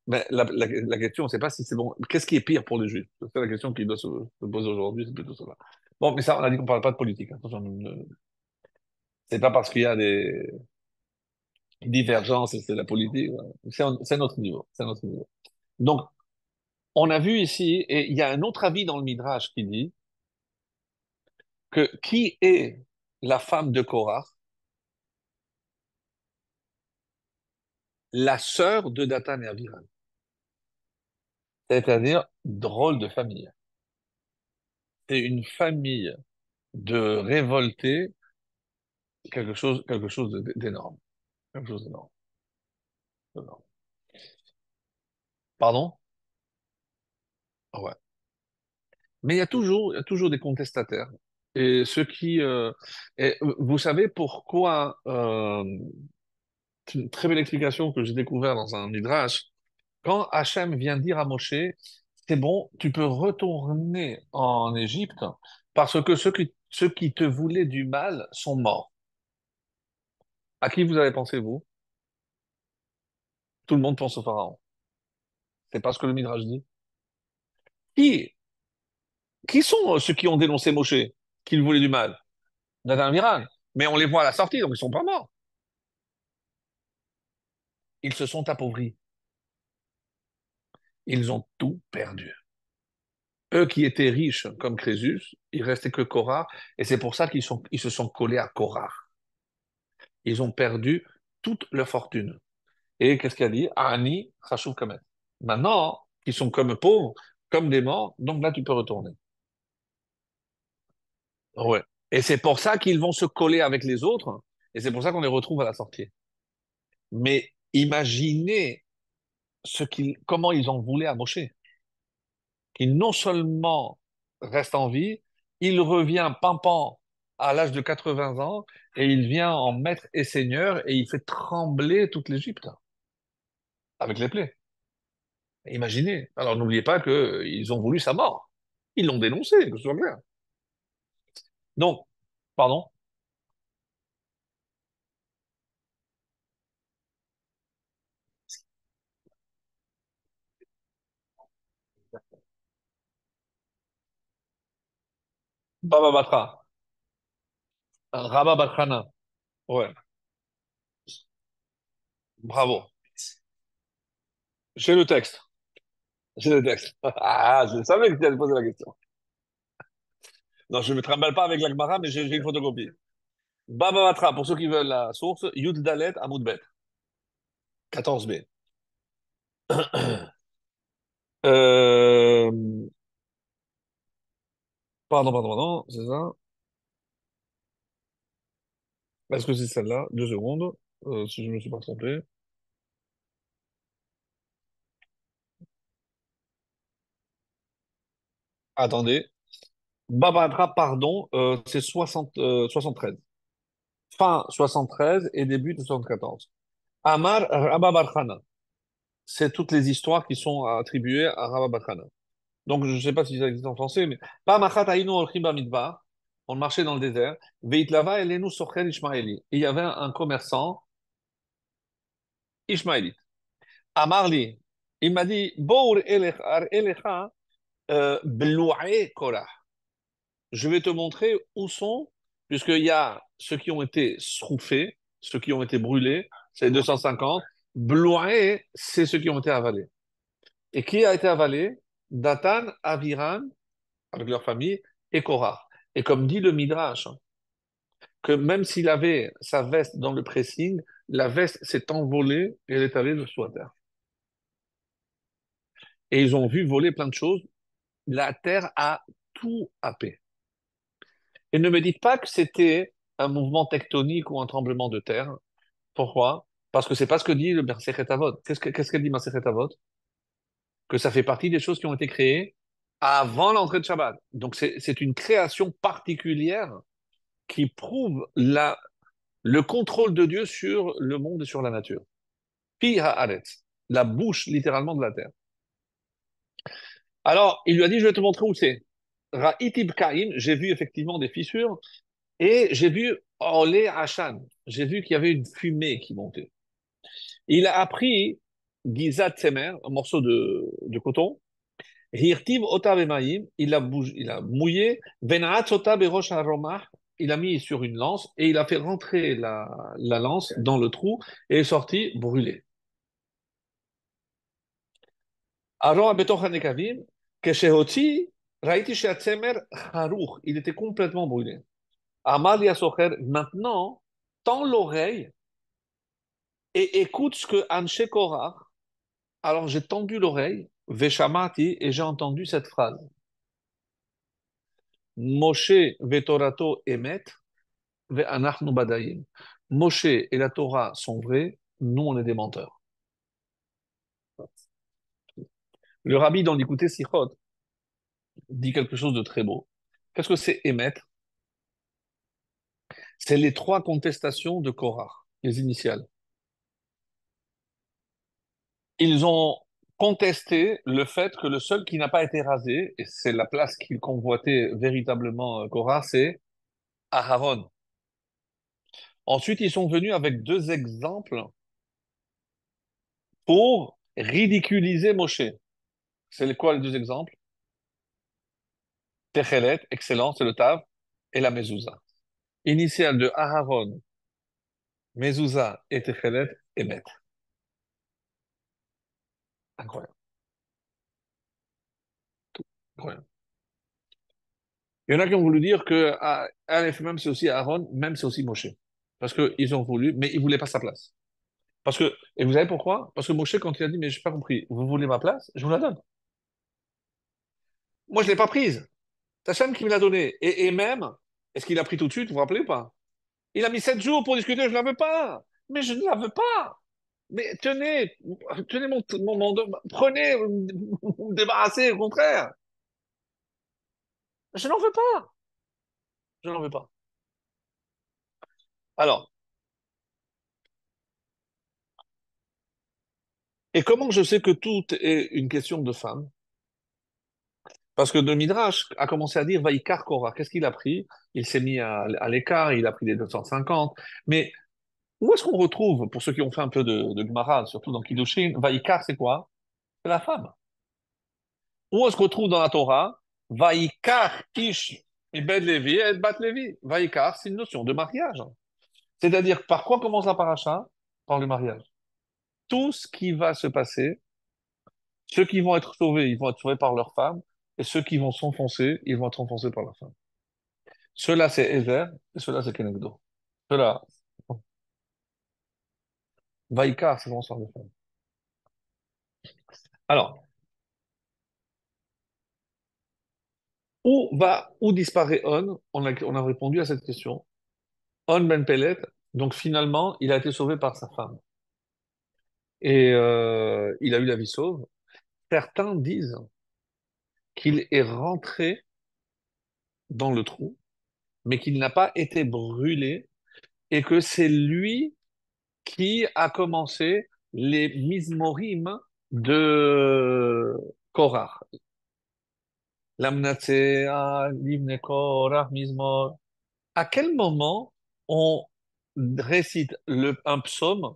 Mais la question, c'est pas si c'est bon. Qu'est-ce qui est pire pour les Juifs? C'est la question qui doit se poser aujourd'hui, c'est plutôt ça. Bon, mais ça, on a dit qu'on parle pas de politique. Attention, c'est pas parce qu'il y a des divergences et c'est la politique. Voilà. C'est notre niveau. C'est notre niveau. Donc, on a vu ici, et il y a un autre avis dans le Midrash qui dit que qui est la femme de Korah? La sœur de Dathan et Abiram. C'est-à-dire, drôle de famille. C'est une famille de révoltés, quelque chose d'énorme. Quelque chose d'énorme. D'énorme. Pardon? Ah ouais. Mais il y a toujours des contestataires. Et ceux qui, et vous savez pourquoi, c'est une très belle explication que j'ai découvert dans un Midrash. Quand Hachem vient dire à Moshe, c'est bon, tu peux retourner en Égypte parce que ceux qui te voulaient du mal sont morts. À qui vous avez pensé, vous? Tout le monde pense au Pharaon. C'est pas ce que le Midrash dit. Qui, qui sont ceux qui ont dénoncé Moshe, qu'ils voulaient du mal? Nathan Miran. Mais on les voit à la sortie, donc ils sont pas morts. Ils se sont appauvris. Ils ont tout perdu. Eux qui étaient riches comme Crésus, il restait que Korah, et c'est pour ça ils se sont collés à Korah. Ils ont perdu toute leur fortune. Et qu'est-ce qu'il a dit? Ani, Khashoggi Kamet. Maintenant, ils sont comme pauvres, comme des morts, donc là tu peux retourner. Ouais. Et c'est pour ça qu'ils vont se coller avec les autres, et c'est pour ça qu'on les retrouve à la sortie. Mais imaginez comment ils en voulaient à Moshe, qui non seulement reste en vie, il revient pimpant à l'âge de 80 ans, et il vient en maître et seigneur, et il fait trembler toute l'Égypte avec les plaies. Imaginez. Alors n'oubliez pas qu'ils ont voulu sa mort. Ils l'ont dénoncé, que ce soit clair. Donc, pardon, Baba Batra, Rabba Batrana. Ouais, bravo. J'ai le texte. J'ai le texte. Ah, je savais que tu allais poser la question. Non, je ne me trimballe pas avec la Gemara, mais j'ai une photocopie. Baba Batra, pour ceux qui veulent la source, Yud Dalet Amoud Bet, 14b. Euh, pardon, c'est ça? Est-ce que c'est celle-là? 2 secondes, si je ne me suis pas trompé. Attendez. Baba pardon, c'est 73. Fin 73 et début de 74. Amar Rabba Barkhana. C'est toutes les histoires qui sont attribuées à Rabba Barkhana. Donc, je ne sais pas si ça existe en français, mais Pamachat Aïnou Olchim Bamidbar, on marchait dans le désert, Veitlava Elenu Socher Ishmaeli. Il y avait un commerçant ishmaélite. Amarli, il m'a dit, Bour Elecha Blouae Korah. Je vais te montrer où sont, puisqu'il y a ceux qui ont été sroufés, ceux qui ont été brûlés, c'est 250. Bloué, c'est ceux qui ont été avalés. Et qui a été avalé? Datan, Aviran, avec leur famille, et Korah. Et comme dit le Midrash, hein, que même s'il avait sa veste dans le pressing, la veste s'est envolée et elle est allée dessous à terre. Et ils ont vu voler plein de choses. La terre a tout happé. Et ne me dites pas que c'était un mouvement tectonique ou un tremblement de terre. Pourquoi? Parce que c'est pas ce que dit le Masechet Avot. Qu'est-ce qu'elle dit Masechet Avot? Que ça fait partie des choses qui ont été créées avant l'entrée de Shabbat. Donc c'est une création particulière qui prouve le contrôle de Dieu sur le monde et sur la nature. Pi haaretz, la bouche littéralement de la terre. Alors, il lui a dit, je vais te montrer où c'est. Ra'itib Kaim, j'ai vu effectivement des fissures, et j'ai vu Olé Hashan, j'ai vu qu'il y avait une fumée qui montait. Il a appris Gizat Tsemer, un morceau de coton. Hirtiv Ota Bemaim, il a mouillé. Venaat Ota Berosh Aromah, il a mis sur une lance et il a fait rentrer la lance dans le trou et est sorti brûlé. Aron Abetoch Hanekavim, Keshehoti, Raiti Sheatsemer Haruch, il était complètement brûlé. Amalia Socher, maintenant, tends l'oreille et écoute ce que Anshe Korah. Alors j'ai tendu l'oreille, Veshamati, et j'ai entendu cette phrase. Moshe vetorato emet, ve'anachnu badayim. Moshe et la Torah sont vrais, nous on est des menteurs. Le rabbi dans l'écouter Sichot dit quelque chose de très beau. Qu'est-ce que c'est émettre? C'est les trois contestations de Korah, les initiales. Ils ont contesté le fait que le seul qui n'a pas été rasé, et c'est la place qu'il convoitait véritablement Korah, c'est Aharon. Ensuite, ils sont venus avec deux exemples pour ridiculiser Moshe. C'est quoi les deux exemples? Techelet, excellent, c'est le Tav, et la Mezouza. Initiale de Aharon, Mezouza et Techelet, Emet. Incroyable, incroyable. Il y en a qui ont voulu dire que Aleph même c'est aussi Aaron, même c'est aussi Moshe. Parce qu'ils ont voulu, mais ils ne voulaient pas sa place. Parce que, et vous savez pourquoi? Parce que Moshe, quand il a dit, mais je n'ai pas compris, vous voulez ma place? Je vous la donne. Moi, je ne l'ai pas prise. C'est Hachem qui me l'a donnée. Et même, est-ce qu'il a pris tout de suite? Vous vous rappelez ou pas? Il a mis 7 jours pour discuter, je ne la veux pas. Mais je ne la veux pas. Mais tenez, tenez prenez, vous me débarrassez, au contraire. Je n'en veux pas. Je n'en veux pas. Alors, et comment je sais que tout est une question de femme? Parce que le Midrash a commencé à dire Vaïkar Korah. Qu'est-ce qu'il a pris? Il s'est mis à l'écart, il a pris les 250. Mais où est-ce qu'on retrouve, pour ceux qui ont fait un peu de Gemara, surtout dans Kiddushin, Vaïkar, c'est quoi? C'est la femme. Où est-ce qu'on retrouve dans la Torah? Vaïkar Ish Ibed Levi et Bat Levi. Vaïkar, c'est une notion de mariage. C'est-à-dire, par quoi commence la paracha? Par le mariage. Tout ce qui va se passer, ceux qui vont être sauvés, ils vont être sauvés par leur femme, et ceux qui vont s'enfoncer, ils vont être enfoncés par leur femme. Ceux-là, c'est Ezer, et ceux-là, c'est Kenegdo. Ceux-là, Vaïkar, c'est vraiment sur les femmes. Alors, où disparaît On? On a répondu à cette question. On Ben Pellet, donc finalement, il a été sauvé par sa femme. Et il a eu la vie sauve. Certains disent qu'il est rentré dans le trou, mais qu'il n'a pas été brûlé, et que c'est lui qui a commencé les mismorim de Korah. Lamnatsea, Livne Korah, Mizmor. À quel moment on récite un psaume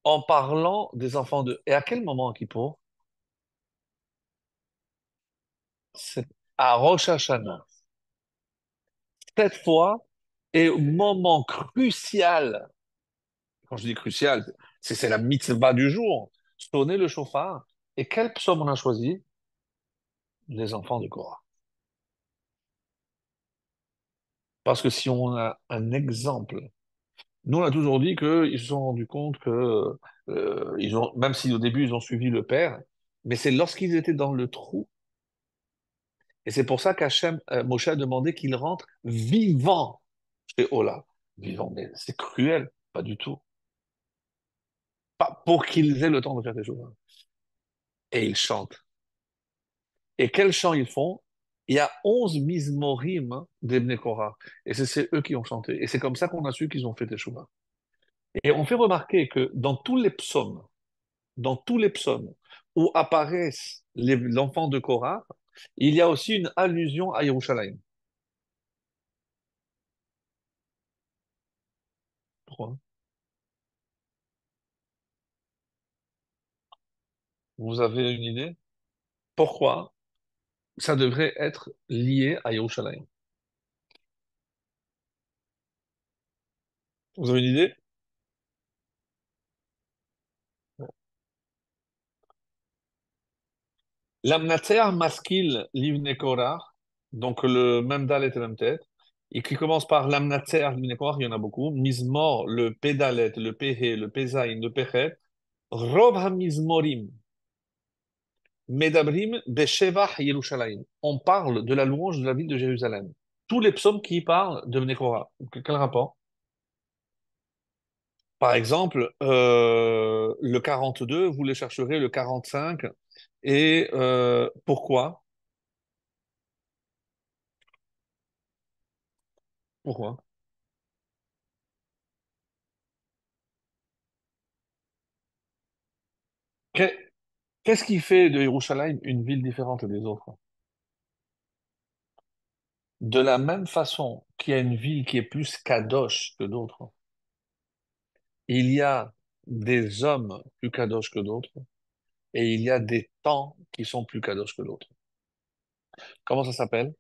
en parlant des enfants de... Et à quel moment, Kippour? C'est à Rosh Hashanah. Cette fois est au moment crucial. Quand je dis crucial, c'est la mitzvah du jour. Sonner le chauffard. Et quel psaume on a choisi? Les enfants de Korah. Parce que si on a un exemple, nous on a toujours dit qu'ils se sont rendus compte que, même si au début ils ont suivi le père, mais c'est lorsqu'ils étaient dans le trou, et c'est pour ça qu'Hachem, Moshe a demandé qu'ils rentrent vivants chez Ola. Vivants, mais c'est cruel, pas du tout. Pas pour qu'ils aient le temps de faire des choses. Et ils chantent. Et quel chant ils font? Il y a 11 Mizmorim d'Ebne Korah. Et c'est eux qui ont chanté. Et c'est comme ça qu'on a su qu'ils ont fait Teshuvah. Et on fait remarquer que dans tous les psaumes où apparaissent l'enfant de Korah, il y a aussi une allusion à Yerushalayim. Pourquoi? Vous avez une idée? Pourquoi ça devrait être lié à Yerushalayim? Vous avez une idée? L'Amnatser maskil livne Korah, donc le même dal et la même tête, et qui commence par l'Amnatser livne Korah, il y en a beaucoup. Mizmor, le Pédalet, le Péhé, le Pézaïn, le Péchet. Rov HaMizmorim, Medabrim Beshevach Yerushalayim. On parle de la louange de la ville de Jérusalem. Tous les psaumes qui parlent de Nekora. Quel rapport? Par exemple, le 42, vous les chercherez, le 45. Et pourquoi? Pourquoi? Que- Qu'est-ce qui fait de Yerushalayim une ville différente des autres? De la même façon qu'il y a une ville qui est plus kadosh que d'autres, il y a des hommes plus kadosh que d'autres, et il y a des temps qui sont plus kadosh que d'autres. Comment ça s'appelle?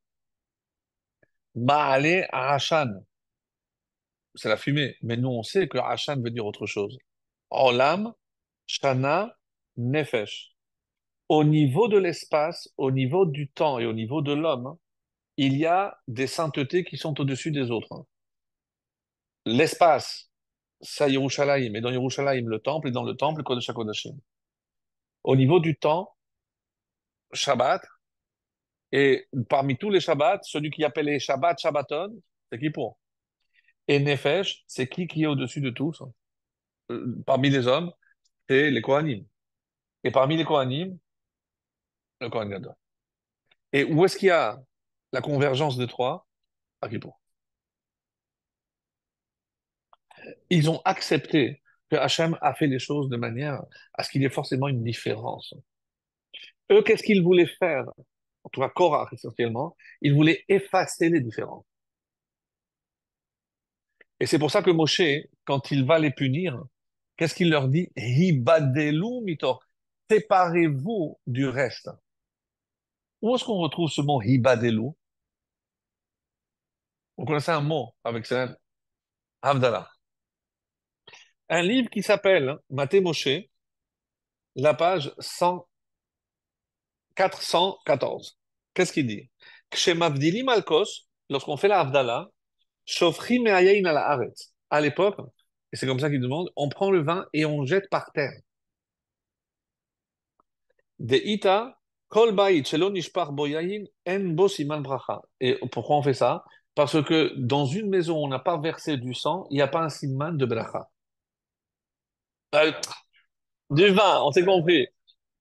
Ba'ale Ashan, c'est la fumée. Mais nous, on sait que Ashan veut dire autre chose. Olam, Shana, Nefesh. Au niveau de l'espace, au niveau du temps et au niveau de l'homme, il y a des saintetés qui sont au-dessus des autres. L'espace, ça Yerushalayim, et dans Yerushalayim, le temple, et dans le temple, Kodesh HaKodashim. Au niveau du temps, Shabbat, et parmi tous les Shabbats, celui qui appelle les Shabbat Shabbaton, c'est qui pour? Et Nefesh, c'est qui est au-dessus de tous? Parmi les hommes, c'est les Kohanim. Et parmi les Kohanim, le Kohen Gadol. Et où est-ce qu'il y a la convergence des trois? À Kippour. Ils ont accepté que Hachem a fait les choses de manière à ce qu'il y ait forcément une différence. Eux, qu'est-ce qu'ils voulaient faire? En tout cas, Korach essentiellement, ils voulaient effacer les différences. Et c'est pour ça que Moshe, quand il va les punir, qu'est-ce qu'il leur dit? Hibadelu mitor. Séparez-vous du reste. Où est-ce qu'on retrouve ce mot hibadelu? On connaissait un mot avec ça, Havdalah. Un livre qui s'appelle Maté Moshe, la page 100 414. Qu'est-ce qu'il dit? Kshemavdili malkos, lorsqu'on fait la Havdalah, shofrim me'ayin ala haaretz. À l'époque, et c'est comme ça qu'il demande, on prend le vin et on jette par terre. De ita, kol bayit shelo nishpach bo yayin, en bo siman bracha. Et pourquoi on fait ça? Parce que dans une maison où on n'a pas versé du sang, il n'y a pas un siman de bracha. Euh, du vin, on s'est compris.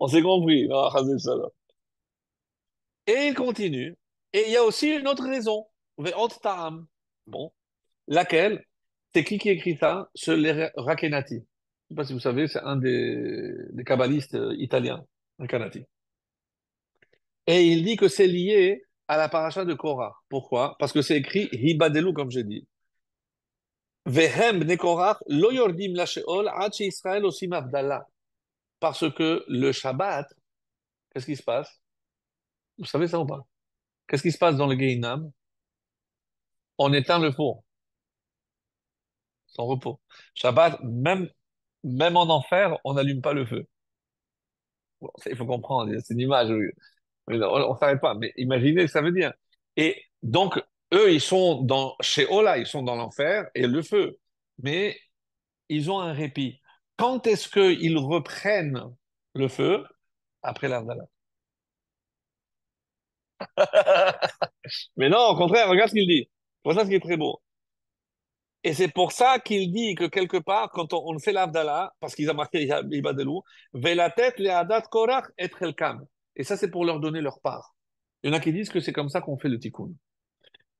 On s'est compris. Ah, et il continue. Et il y a aussi une autre raison. Ve'ot ta'am. Bon. Laquelle? C'est qui écrit ça? C'est les Rakenati. Je ne sais pas si vous savez, c'est un des kabbalistes italiens, Rakenati. Et il dit que c'est lié à la paracha de Korah. Pourquoi? Parce que c'est écrit Hibadelu, comme j'ai dit. Vehem bnei Korach lo yordim la sheol ad Israël osim avdallah. Parce que le Shabbat, qu'est-ce qui se passe? Vous savez ça ou pas? Qu'est-ce qui se passe dans le Gehinam? On éteint le four, sans repos. Shabbat, même en enfer, on n'allume pas le feu. Bon, ça, il faut comprendre, c'est une image. Oui. Mais on ne s'arrête pas. Mais imaginez ce que ça veut dire. Et donc, eux, ils sont dans chez Ola, ils sont dans l'enfer et le feu. Mais ils ont un répit. Quand est-ce qu'ils reprennent le feu? Après l'Ardala. Mais non, au contraire, regarde ce qu'il dit. Voilà ce qui est très beau. Et c'est pour ça qu'il dit que quelque part, quand on fait l'Avdallah, parce qu'ils ont marqué Ibadelou, Velatet le Adat Korach et Chelkam. Et ça, c'est pour leur donner leur part. Il y en a qui disent que c'est comme ça qu'on fait le tikkun.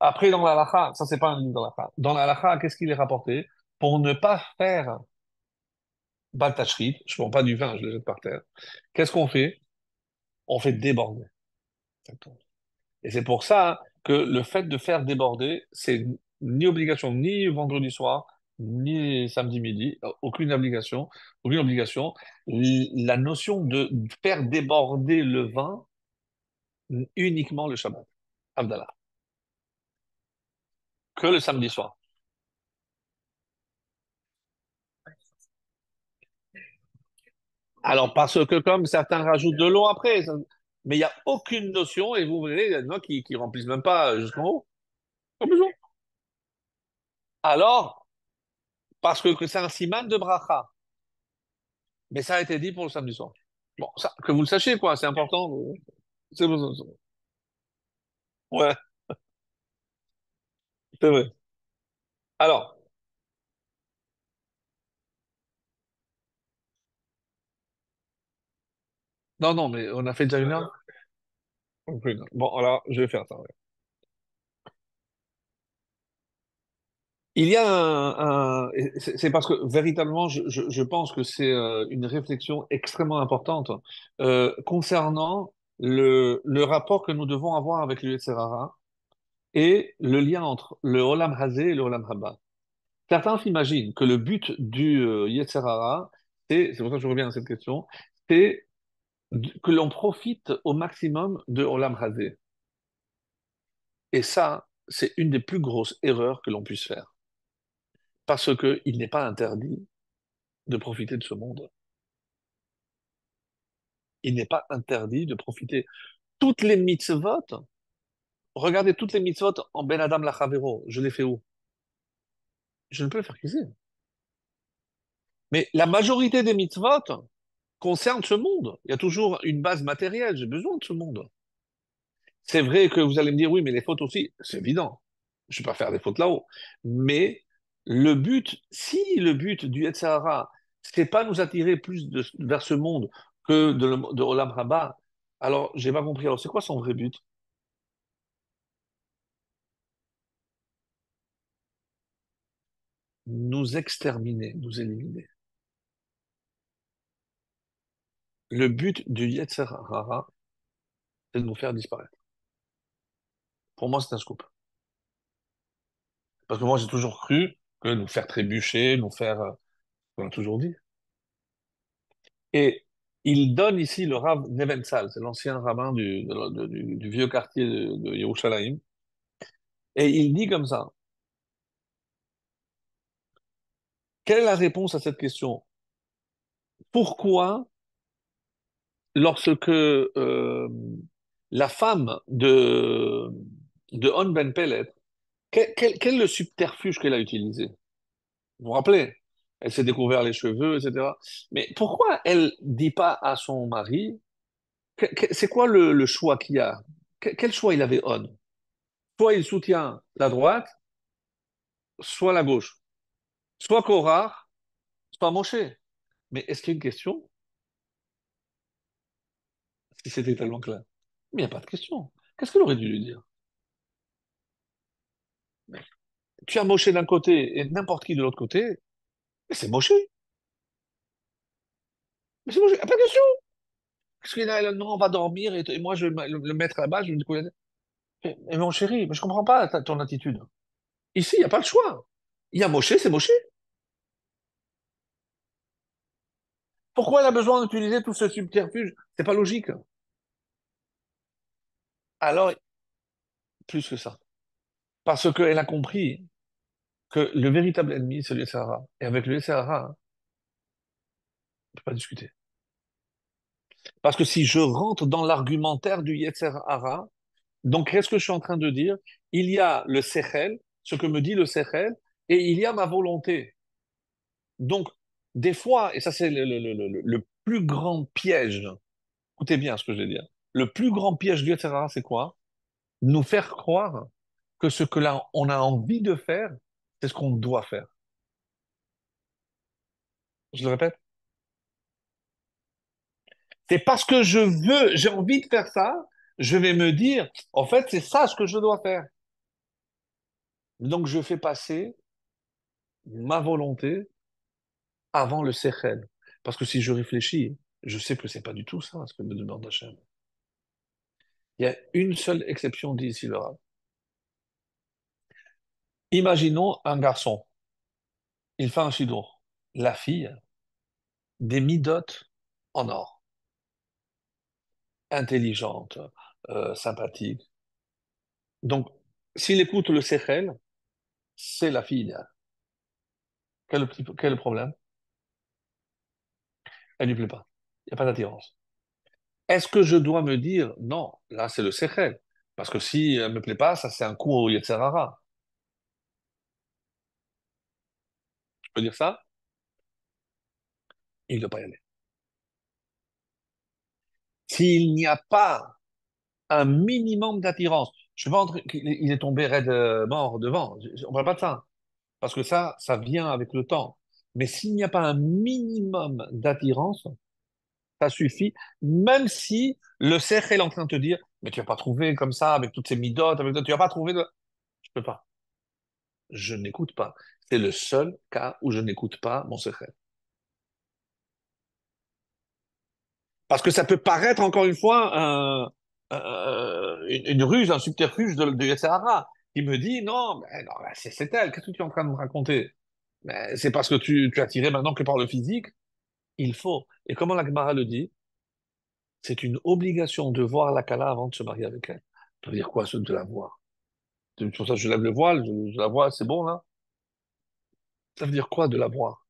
Après, dans l'Alaha, ça, c'est pas un livre dans l'Alaha. Dans l'Alaha, qu'est-ce qu'il est rapporté? Pour ne pas faire Baltachrit, je ne prends pas du vin, je le jette par terre. Qu'est-ce qu'on fait? On fait déborder. Et c'est pour ça que le fait de faire déborder, c'est ni obligation, ni vendredi soir, ni samedi midi, aucune obligation, aucune obligation. La notion de faire déborder le vin uniquement le Shabbat, Abdallah, que le samedi soir. Alors, parce que comme certains rajoutent de l'eau après, mais il n'y a aucune notion, et vous verrez, il y a des gens qui remplissent même pas jusqu'en haut. Pas besoin. Alors, parce que c'est un siman de bracha. Mais ça a été dit pour le samedi soir. Bon, ça, que vous le sachiez, quoi, c'est important. C'est ouais, c'est vrai. Alors, non, non, mais on a fait déjà une heure. Ok, non. Bon, alors, je vais faire ça. Ouais. Il y a et c'est parce que véritablement, je pense que c'est une réflexion extrêmement importante concernant le rapport que nous devons avoir avec le Yetzirah et le lien entre le Olam Hazé et le Olam Haba. Certains s'imaginent que le but du Yetzer Hara, c'est pour ça que je reviens à cette question, c'est que l'on profite au maximum de Olam Hazé. Et ça, c'est une des plus grosses erreurs que l'on puisse faire. Parce que il n'est pas interdit de profiter de ce monde. Il n'est pas interdit de profiter. Toutes les mitzvot, regardez toutes les mitzvot en Ben Adam Lachavero, je les fais où? Je ne peux le faire qu'ici. Mais la majorité des mitzvot concernent ce monde. Il y a toujours une base matérielle, j'ai besoin de ce monde. C'est vrai que vous allez me dire, oui, mais les fautes aussi, c'est évident. Je ne vais pas faire des fautes là-haut. Mais le but, si le but du Yetzirah, c'est pas nous attirer plus vers ce monde que de Olam Haba, alors j'ai pas compris. Alors c'est quoi son vrai but? Nous exterminer, nous éliminer. Le but du Yetzirah, c'est de nous faire disparaître. Pour moi, c'est un scoop. Parce que moi, j'ai toujours cru que nous faire trébucher, nous faire, on a toujours dit. Et il donne ici le Rav Nebenzahl, c'est l'ancien rabbin du vieux quartier de Yerushalayim, et il dit comme ça, quelle est la réponse à cette question? Pourquoi, lorsque la femme de On Ben Pellet, quel est le subterfuge qu'elle a utilisé? Vous vous rappelez? Elle s'est découvert les cheveux, etc. Mais pourquoi elle dit pas à son mari, c'est quoi le choix qu'il y a? Quel choix il avait On? Soit il soutient la droite, soit la gauche. Soit Korah, soit Moshe. Mais est-ce qu'il y a une question? Si c'était tellement clair. Mais il n'y a pas de question. Qu'est-ce qu'elle aurait dû lui dire? Mais tu as Moshe d'un côté et n'importe qui de l'autre côté, mais c'est Moshe. Mais c'est Moshe. Ah, pas de question. Parce qu'il a, non, on va dormir et moi je vais le mettre là-bas, je vais me découvrir. Mais mon chéri, mais je comprends pas ton attitude. Ici, il n'y a pas le choix. Il y a Moshe, c'est Moshe. Pourquoi elle a besoin d'utiliser tout ce subterfuge? C'est pas logique. Alors, plus que ça. Parce qu'elle a compris que le véritable ennemi, c'est le Sahara. Et avec le Sahara, on ne peut pas discuter. Parce que si je rentre dans l'argumentaire du Yetzer Hara, donc qu'est-ce que je suis en train de dire? Il y a le Sechel, ce que me dit le Sechel, et il y a ma volonté. Donc, des fois, et ça c'est le plus grand piège, écoutez bien ce que je vais dire, le plus grand piège du Yetzer Hara, c'est quoi? Nous faire croire que ce que là, on a envie de faire, c'est ce qu'on doit faire. Je le répète. C'est parce que je veux, j'ai envie de faire ça, je vais me dire, en fait, c'est ça ce que je dois faire. Donc, je fais passer ma volonté avant le sechel. Parce que si je réfléchis, je sais que c'est pas du tout ça ce que me demande Hachem. Il y a une seule exception, dit ici le Rav. Imaginons un garçon, il fait un chidour. La fille, des midotes en or, intelligente, sympathique. Donc, s'il écoute le sechel, c'est la fille idéale. Quel est le problème? Elle lui plaît pas. Il n'y a pas d'attirance. Est-ce que je dois me dire, non, là c'est le secret. Parce que si elle me plaît pas, ça c'est un coup au Yetzirara. Je peux dire ça? Il ne doit pas y aller. S'il n'y a pas un minimum d'attirance, je ne sais pas il est tombé raide mort devant. On ne parle pas de ça. Parce que ça vient avec le temps. Mais s'il n'y a pas un minimum d'attirance, ça suffit. Même si le cercle est en train de te dire, mais tu vas pas trouver comme ça, avec toutes ces midotes, tu vas pas trouver de... Je peux pas. Je n'écoute pas. C'est le seul cas où je n'écoute pas mon secret. Parce que ça peut paraître, encore une fois, une ruse, un subterfuge de Yessara qui me dit, non, mais non, c'est elle, qu'est-ce que tu es en train de me raconter? Mais c'est parce que tu as tiré maintenant que par le physique, il faut. Et comment la Gemara le dit, c'est une obligation de voir la Kala avant de se marier avec elle. Ça veut dire quoi, ce de la voir? C'est pour ça que je lève le voile, je la vois, c'est bon là. Ça veut dire quoi de la voir?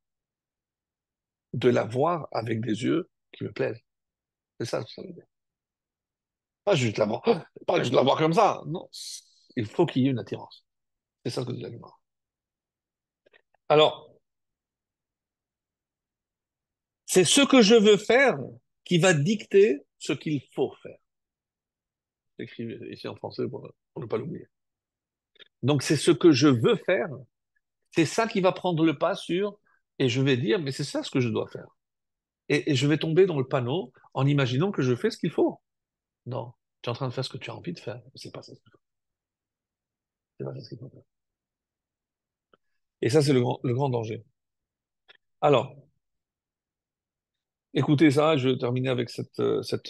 De la voir avec des yeux qui me plaisent. C'est ça que ça veut dire. Pas juste la voir, pas juste la voir comme ça. Non, il faut qu'il y ait une attirance. C'est ça que dit l'animal. Alors, c'est ce que je veux faire qui va dicter ce qu'il faut faire. J'écris ici en français pour ne pas l'oublier. Donc, c'est ce que je veux faire, c'est ça qui va prendre le pas sur, et je vais dire, mais c'est ça ce que je dois faire. Et je vais tomber dans le panneau en imaginant que je fais ce qu'il faut. Non, tu es en train de faire ce que tu as envie de faire. C'est pas ça ce qu'il faut. C'est pas ça ce qu'il faut faire. Et ça, c'est le grand danger. Alors, écoutez ça, je vais terminer avec cette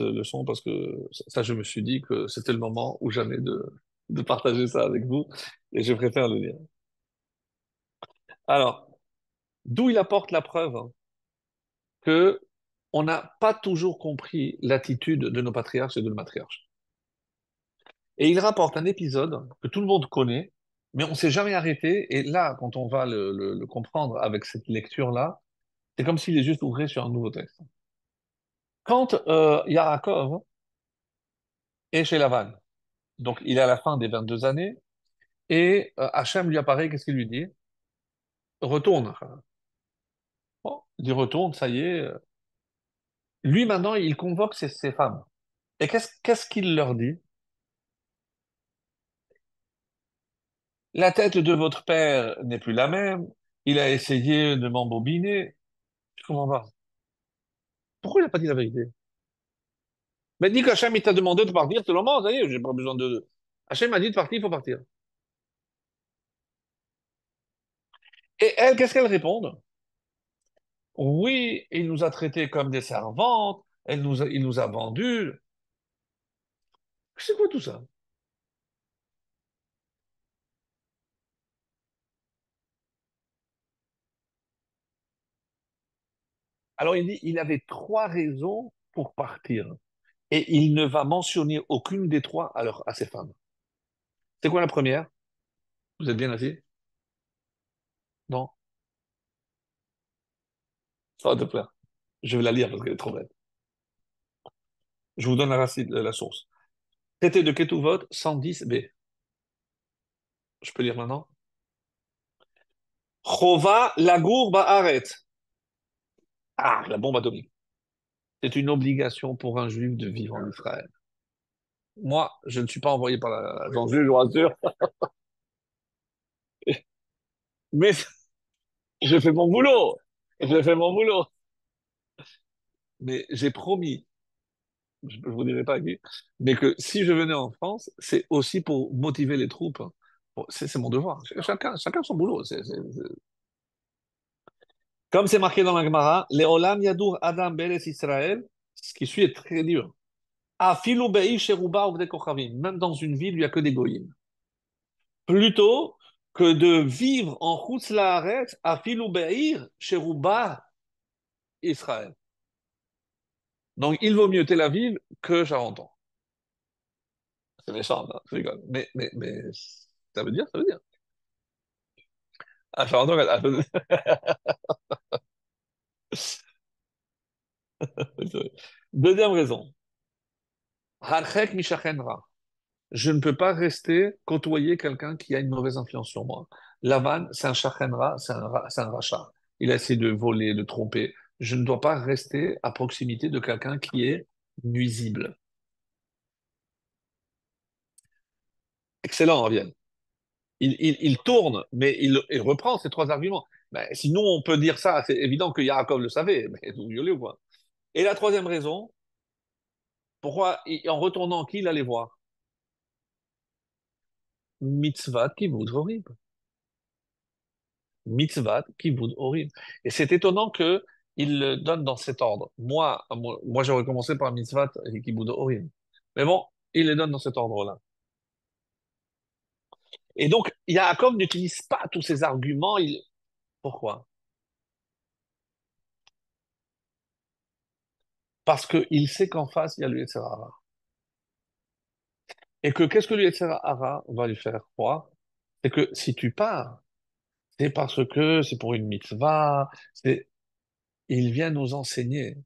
leçon parce que ça, je me suis dit que c'était le moment ou jamais de partager ça avec vous et je préfère le dire. Alors, d'où il apporte la preuve hein, que on n'a pas toujours compris l'attitude de nos patriarches et de nos matriarches. Et il rapporte un épisode que tout le monde connaît, mais on ne s'est jamais arrêté. Et là, quand on va le comprendre avec cette lecture-là, c'est comme si les yeux s'ouvraient sur un nouveau texte. Quand Yaakov est chez Lavan, donc il est à la fin des 22 années, et Hachem lui apparaît, qu'est-ce qu'il lui dit? Retourne. Bon, il dit retourne, ça y est. Lui, maintenant, il convoque ses femmes. Et qu'est-ce qu'il leur dit? La tête de votre père n'est plus la même. Il a essayé de m'embobiner. Je comprends pas. Pourquoi il n'a pas dit la vérité? Mais dis qu'Hachem, il t'a demandé de partir seulement, ça y est, j'ai pas besoin de... Hachem m'a dit de partir, il faut partir. Et elle, qu'est-ce qu'elle répond? Oui, il nous a traités comme des servantes, il nous a vendus. C'est quoi tout ça? Alors il dit, il avait trois raisons pour partir. Et il ne va mentionner aucune des trois à ses femmes. C'est quoi la première? Vous êtes bien assis? Non? Ça va te plaire. Je vais la lire parce qu'elle est trop belle. Je vous donne la source. Traité de Ketuvot 110b. Je peux lire maintenant? Chova lagour ba'aret. Ah, la bombe atomique. C'est une obligation pour un juif de vivre en Israël. Moi, je ne suis pas envoyé par l'agent juif, je vous rassure, mais je fais mon boulot. Je fais mon boulot. Mais j'ai promis, je ne vous dirai pas à qui, mais que si je venais en France, c'est aussi pour motiver les troupes. Bon, c'est mon devoir. Chacun son boulot. Comme c'est marqué dans la Gemara, Leolam Yadur Adam Beres Israël, ce qui suit est très dur. Afilu Be'i Sheruba Uvde Kochavim. Même dans une ville, il n'y a que des goyim. Plutôt que de vivre en Chutz La'aretz, Afilu Be'ir Sheruba Israël. Donc, il vaut mieux Tel Aviv que Charenton. C'est méchant, là, je rigole. Mais, ça veut dire, ça veut dire. Ah, Charenton, deuxième raison. Harchek Mishachen Ra. Je ne peux pas rester côtoyer quelqu'un qui a une mauvaise influence sur moi. Lavan, c'est un shachenra, c'est un rachat. Il a essayé de voler, de tromper. Je ne dois pas rester à proximité de quelqu'un qui est nuisible. Excellent, Raviel. Il tourne, mais il reprend ces trois arguments. Ben, sinon, on peut dire ça. C'est évident que Yaakov le savait, mais vous violez ou quoi? Et la troisième raison, pourquoi, en retournant, qui il allait voir? Mitzvah qui vous horrible. Mitzvah, kibbout, horrible. Et c'est étonnant que il le donne dans cet ordre. Moi j'aurais commencé par mitzvah et kibbout, horrible. Mais bon, il les donne dans cet ordre-là. Et donc, Yaakov n'utilise pas tous ces arguments. Pourquoi? Parce qu'il sait qu'en face, il y a le Yetzirah. Et que qu'est-ce que le Yetzer Hara va lui faire croire? C'est que si tu pars, c'est parce que c'est pour une mitzvah, c'est, il vient nous enseigner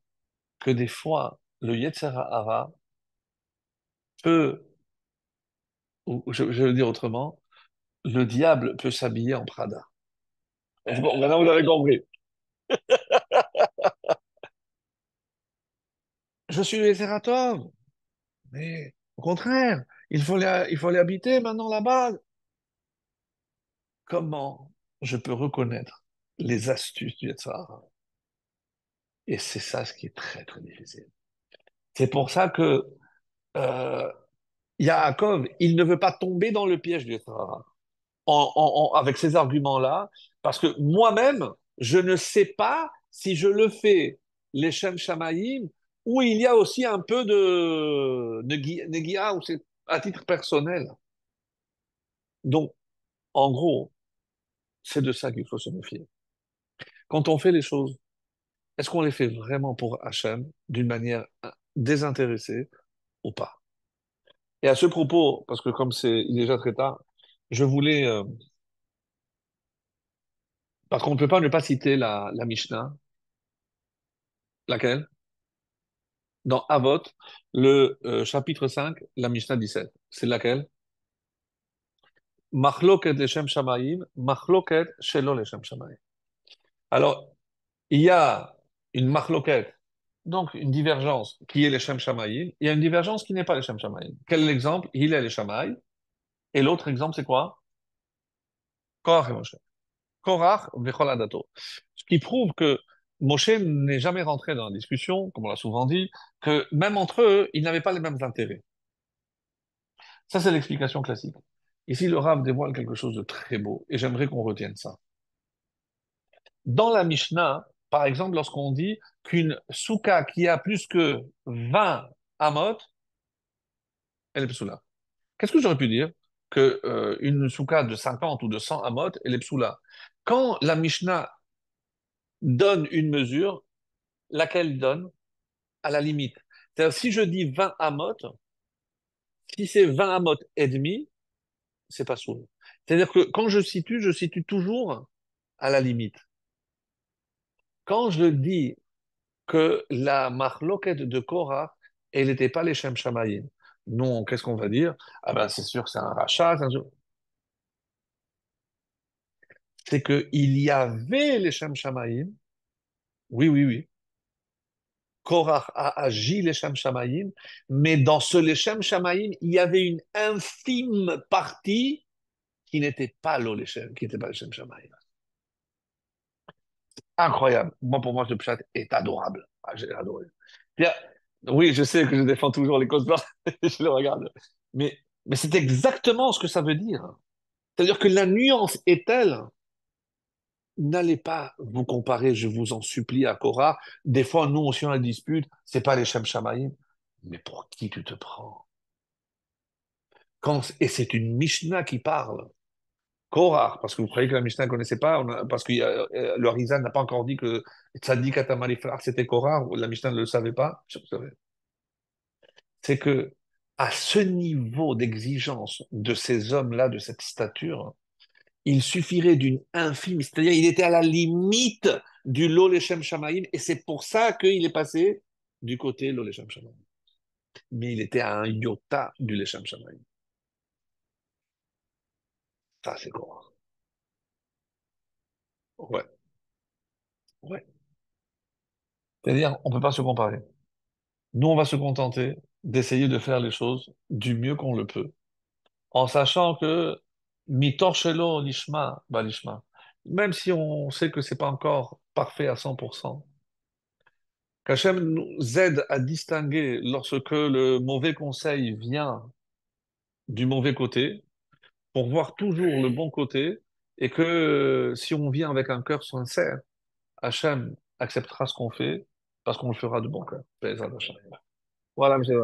que des fois, le Yetzer Hara peut, ou je veux dire autrement, le diable peut s'habiller en Prada. Bon, maintenant vous avez compris. Je suis le Yetzer Hara, mais au contraire, il faut aller habiter maintenant là-bas. Comment je peux reconnaître les astuces du Yetzer Hara? Et c'est ça ce qui est très très difficile. C'est pour ça que euh, Yaakov, il ne veut pas tomber dans le piège du Yetzirah avec ces arguments-là, parce que moi-même, je ne sais pas si je le fais les Shem Shamaïm, où il y a aussi un peu de Negia, ou c'est à titre personnel. Donc, en gros, c'est de ça qu'il faut se méfier. Quand on fait les choses, est-ce qu'on les fait vraiment pour Hachem, d'une manière désintéressée ou pas? Et à ce propos, parce que comme il est déjà très tard, je voulais, parce qu'on ne peut pas ne pas citer la Mishnah, laquelle? Dans Avot, le chapitre 5, la Mishnah 17. C'est laquelle? Machloket leshem shamayim, machloket shelo leshem shamayim. Alors, il y a une machloket, donc une divergence qui est leshem shamayim, il y a une divergence qui n'est pas leshem shamayim. Quel est l'exemple? Il est les shamayim. Et l'autre exemple, c'est quoi? Korach et Moshe. Korach v'chol adato. Ce qui prouve que Moshe n'est jamais rentré dans la discussion, comme on l'a souvent dit, que même entre eux, ils n'avaient pas les mêmes intérêts. Ça, c'est l'explication classique. Ici, le Rav dévoile quelque chose de très beau, et j'aimerais qu'on retienne ça. Dans la Mishnah, par exemple, lorsqu'on dit qu'une souka qui a plus que 20 amot, elle est psoula. Qu'est-ce que j'aurais pu dire? Que une souka de 50 ou de 100 amot, elle est psoula. Quand la Mishnah donne une mesure, laquelle donne à la limite. C'est-à-dire, si je dis 20 amot, si c'est 20 amot et demi, c'est pas sourd. C'est-à-dire que quand je situe toujours à la limite. Quand je dis que la marloquette de Korah, elle n'était pas les Shem Shamayim, non, qu'est-ce qu'on va dire? Ah ben, c'est sûr, c'est un rachat. C'est qu'il y avait les Shem Shamayim. Oui, oui, oui. Korah a agi les Shem Shamayim, mais dans ce les Shem Shamayim, il y avait une infime partie qui n'était pas l'Oléchem, qui n'était pas le Shem Shamaï. Incroyable. Moi, pour moi, ce pshat est adorable. Ah, j'ai adoré. Bien, oui, je sais que je défends toujours les causes noires, je le regarde. Mais, mais c'est exactement ce que ça veut dire. C'est-à-dire que la nuance est telle, n'allez pas vous comparer, je vous en supplie, à Korah. Des fois, nous aussi, on a la dispute, c'est pas les Shem Shamaïm. Mais pour qui tu te prends? Et c'est une Mishnah qui parle. Korach, parce que vous croyez que la Mishnah ne connaissait pas, parce que le Harizan n'a pas encore dit que Tzadik Atamaliflar c'était Korach, la Mishnah ne le savait pas. Vous savez. C'est que à ce niveau d'exigence de ces hommes-là, de cette stature, il suffirait d'une infime, c'est-à-dire il était à la limite du Lo Leshem Shamaïm, et c'est pour ça qu'il est passé du côté Lo Leshem Shamaïm. Mais il était à un iota du Leshem Shamaïm. Ça, c'est Korach. Ouais, ouais. C'est-à-dire, on ne peut pas se comparer. Nous, on va se contenter d'essayer de faire les choses du mieux qu'on le peut, en sachant que mitorshelo lishma, bah lishma, même si on sait que c'est pas encore parfait à 100%, qu'Hachem nous aide à distinguer lorsque le mauvais conseil vient du mauvais côté, pour voir toujours le bon côté, et que si on vient avec un cœur sincère, Hachem acceptera ce qu'on fait, parce qu'on le fera de bon cœur. Voilà, monsieur.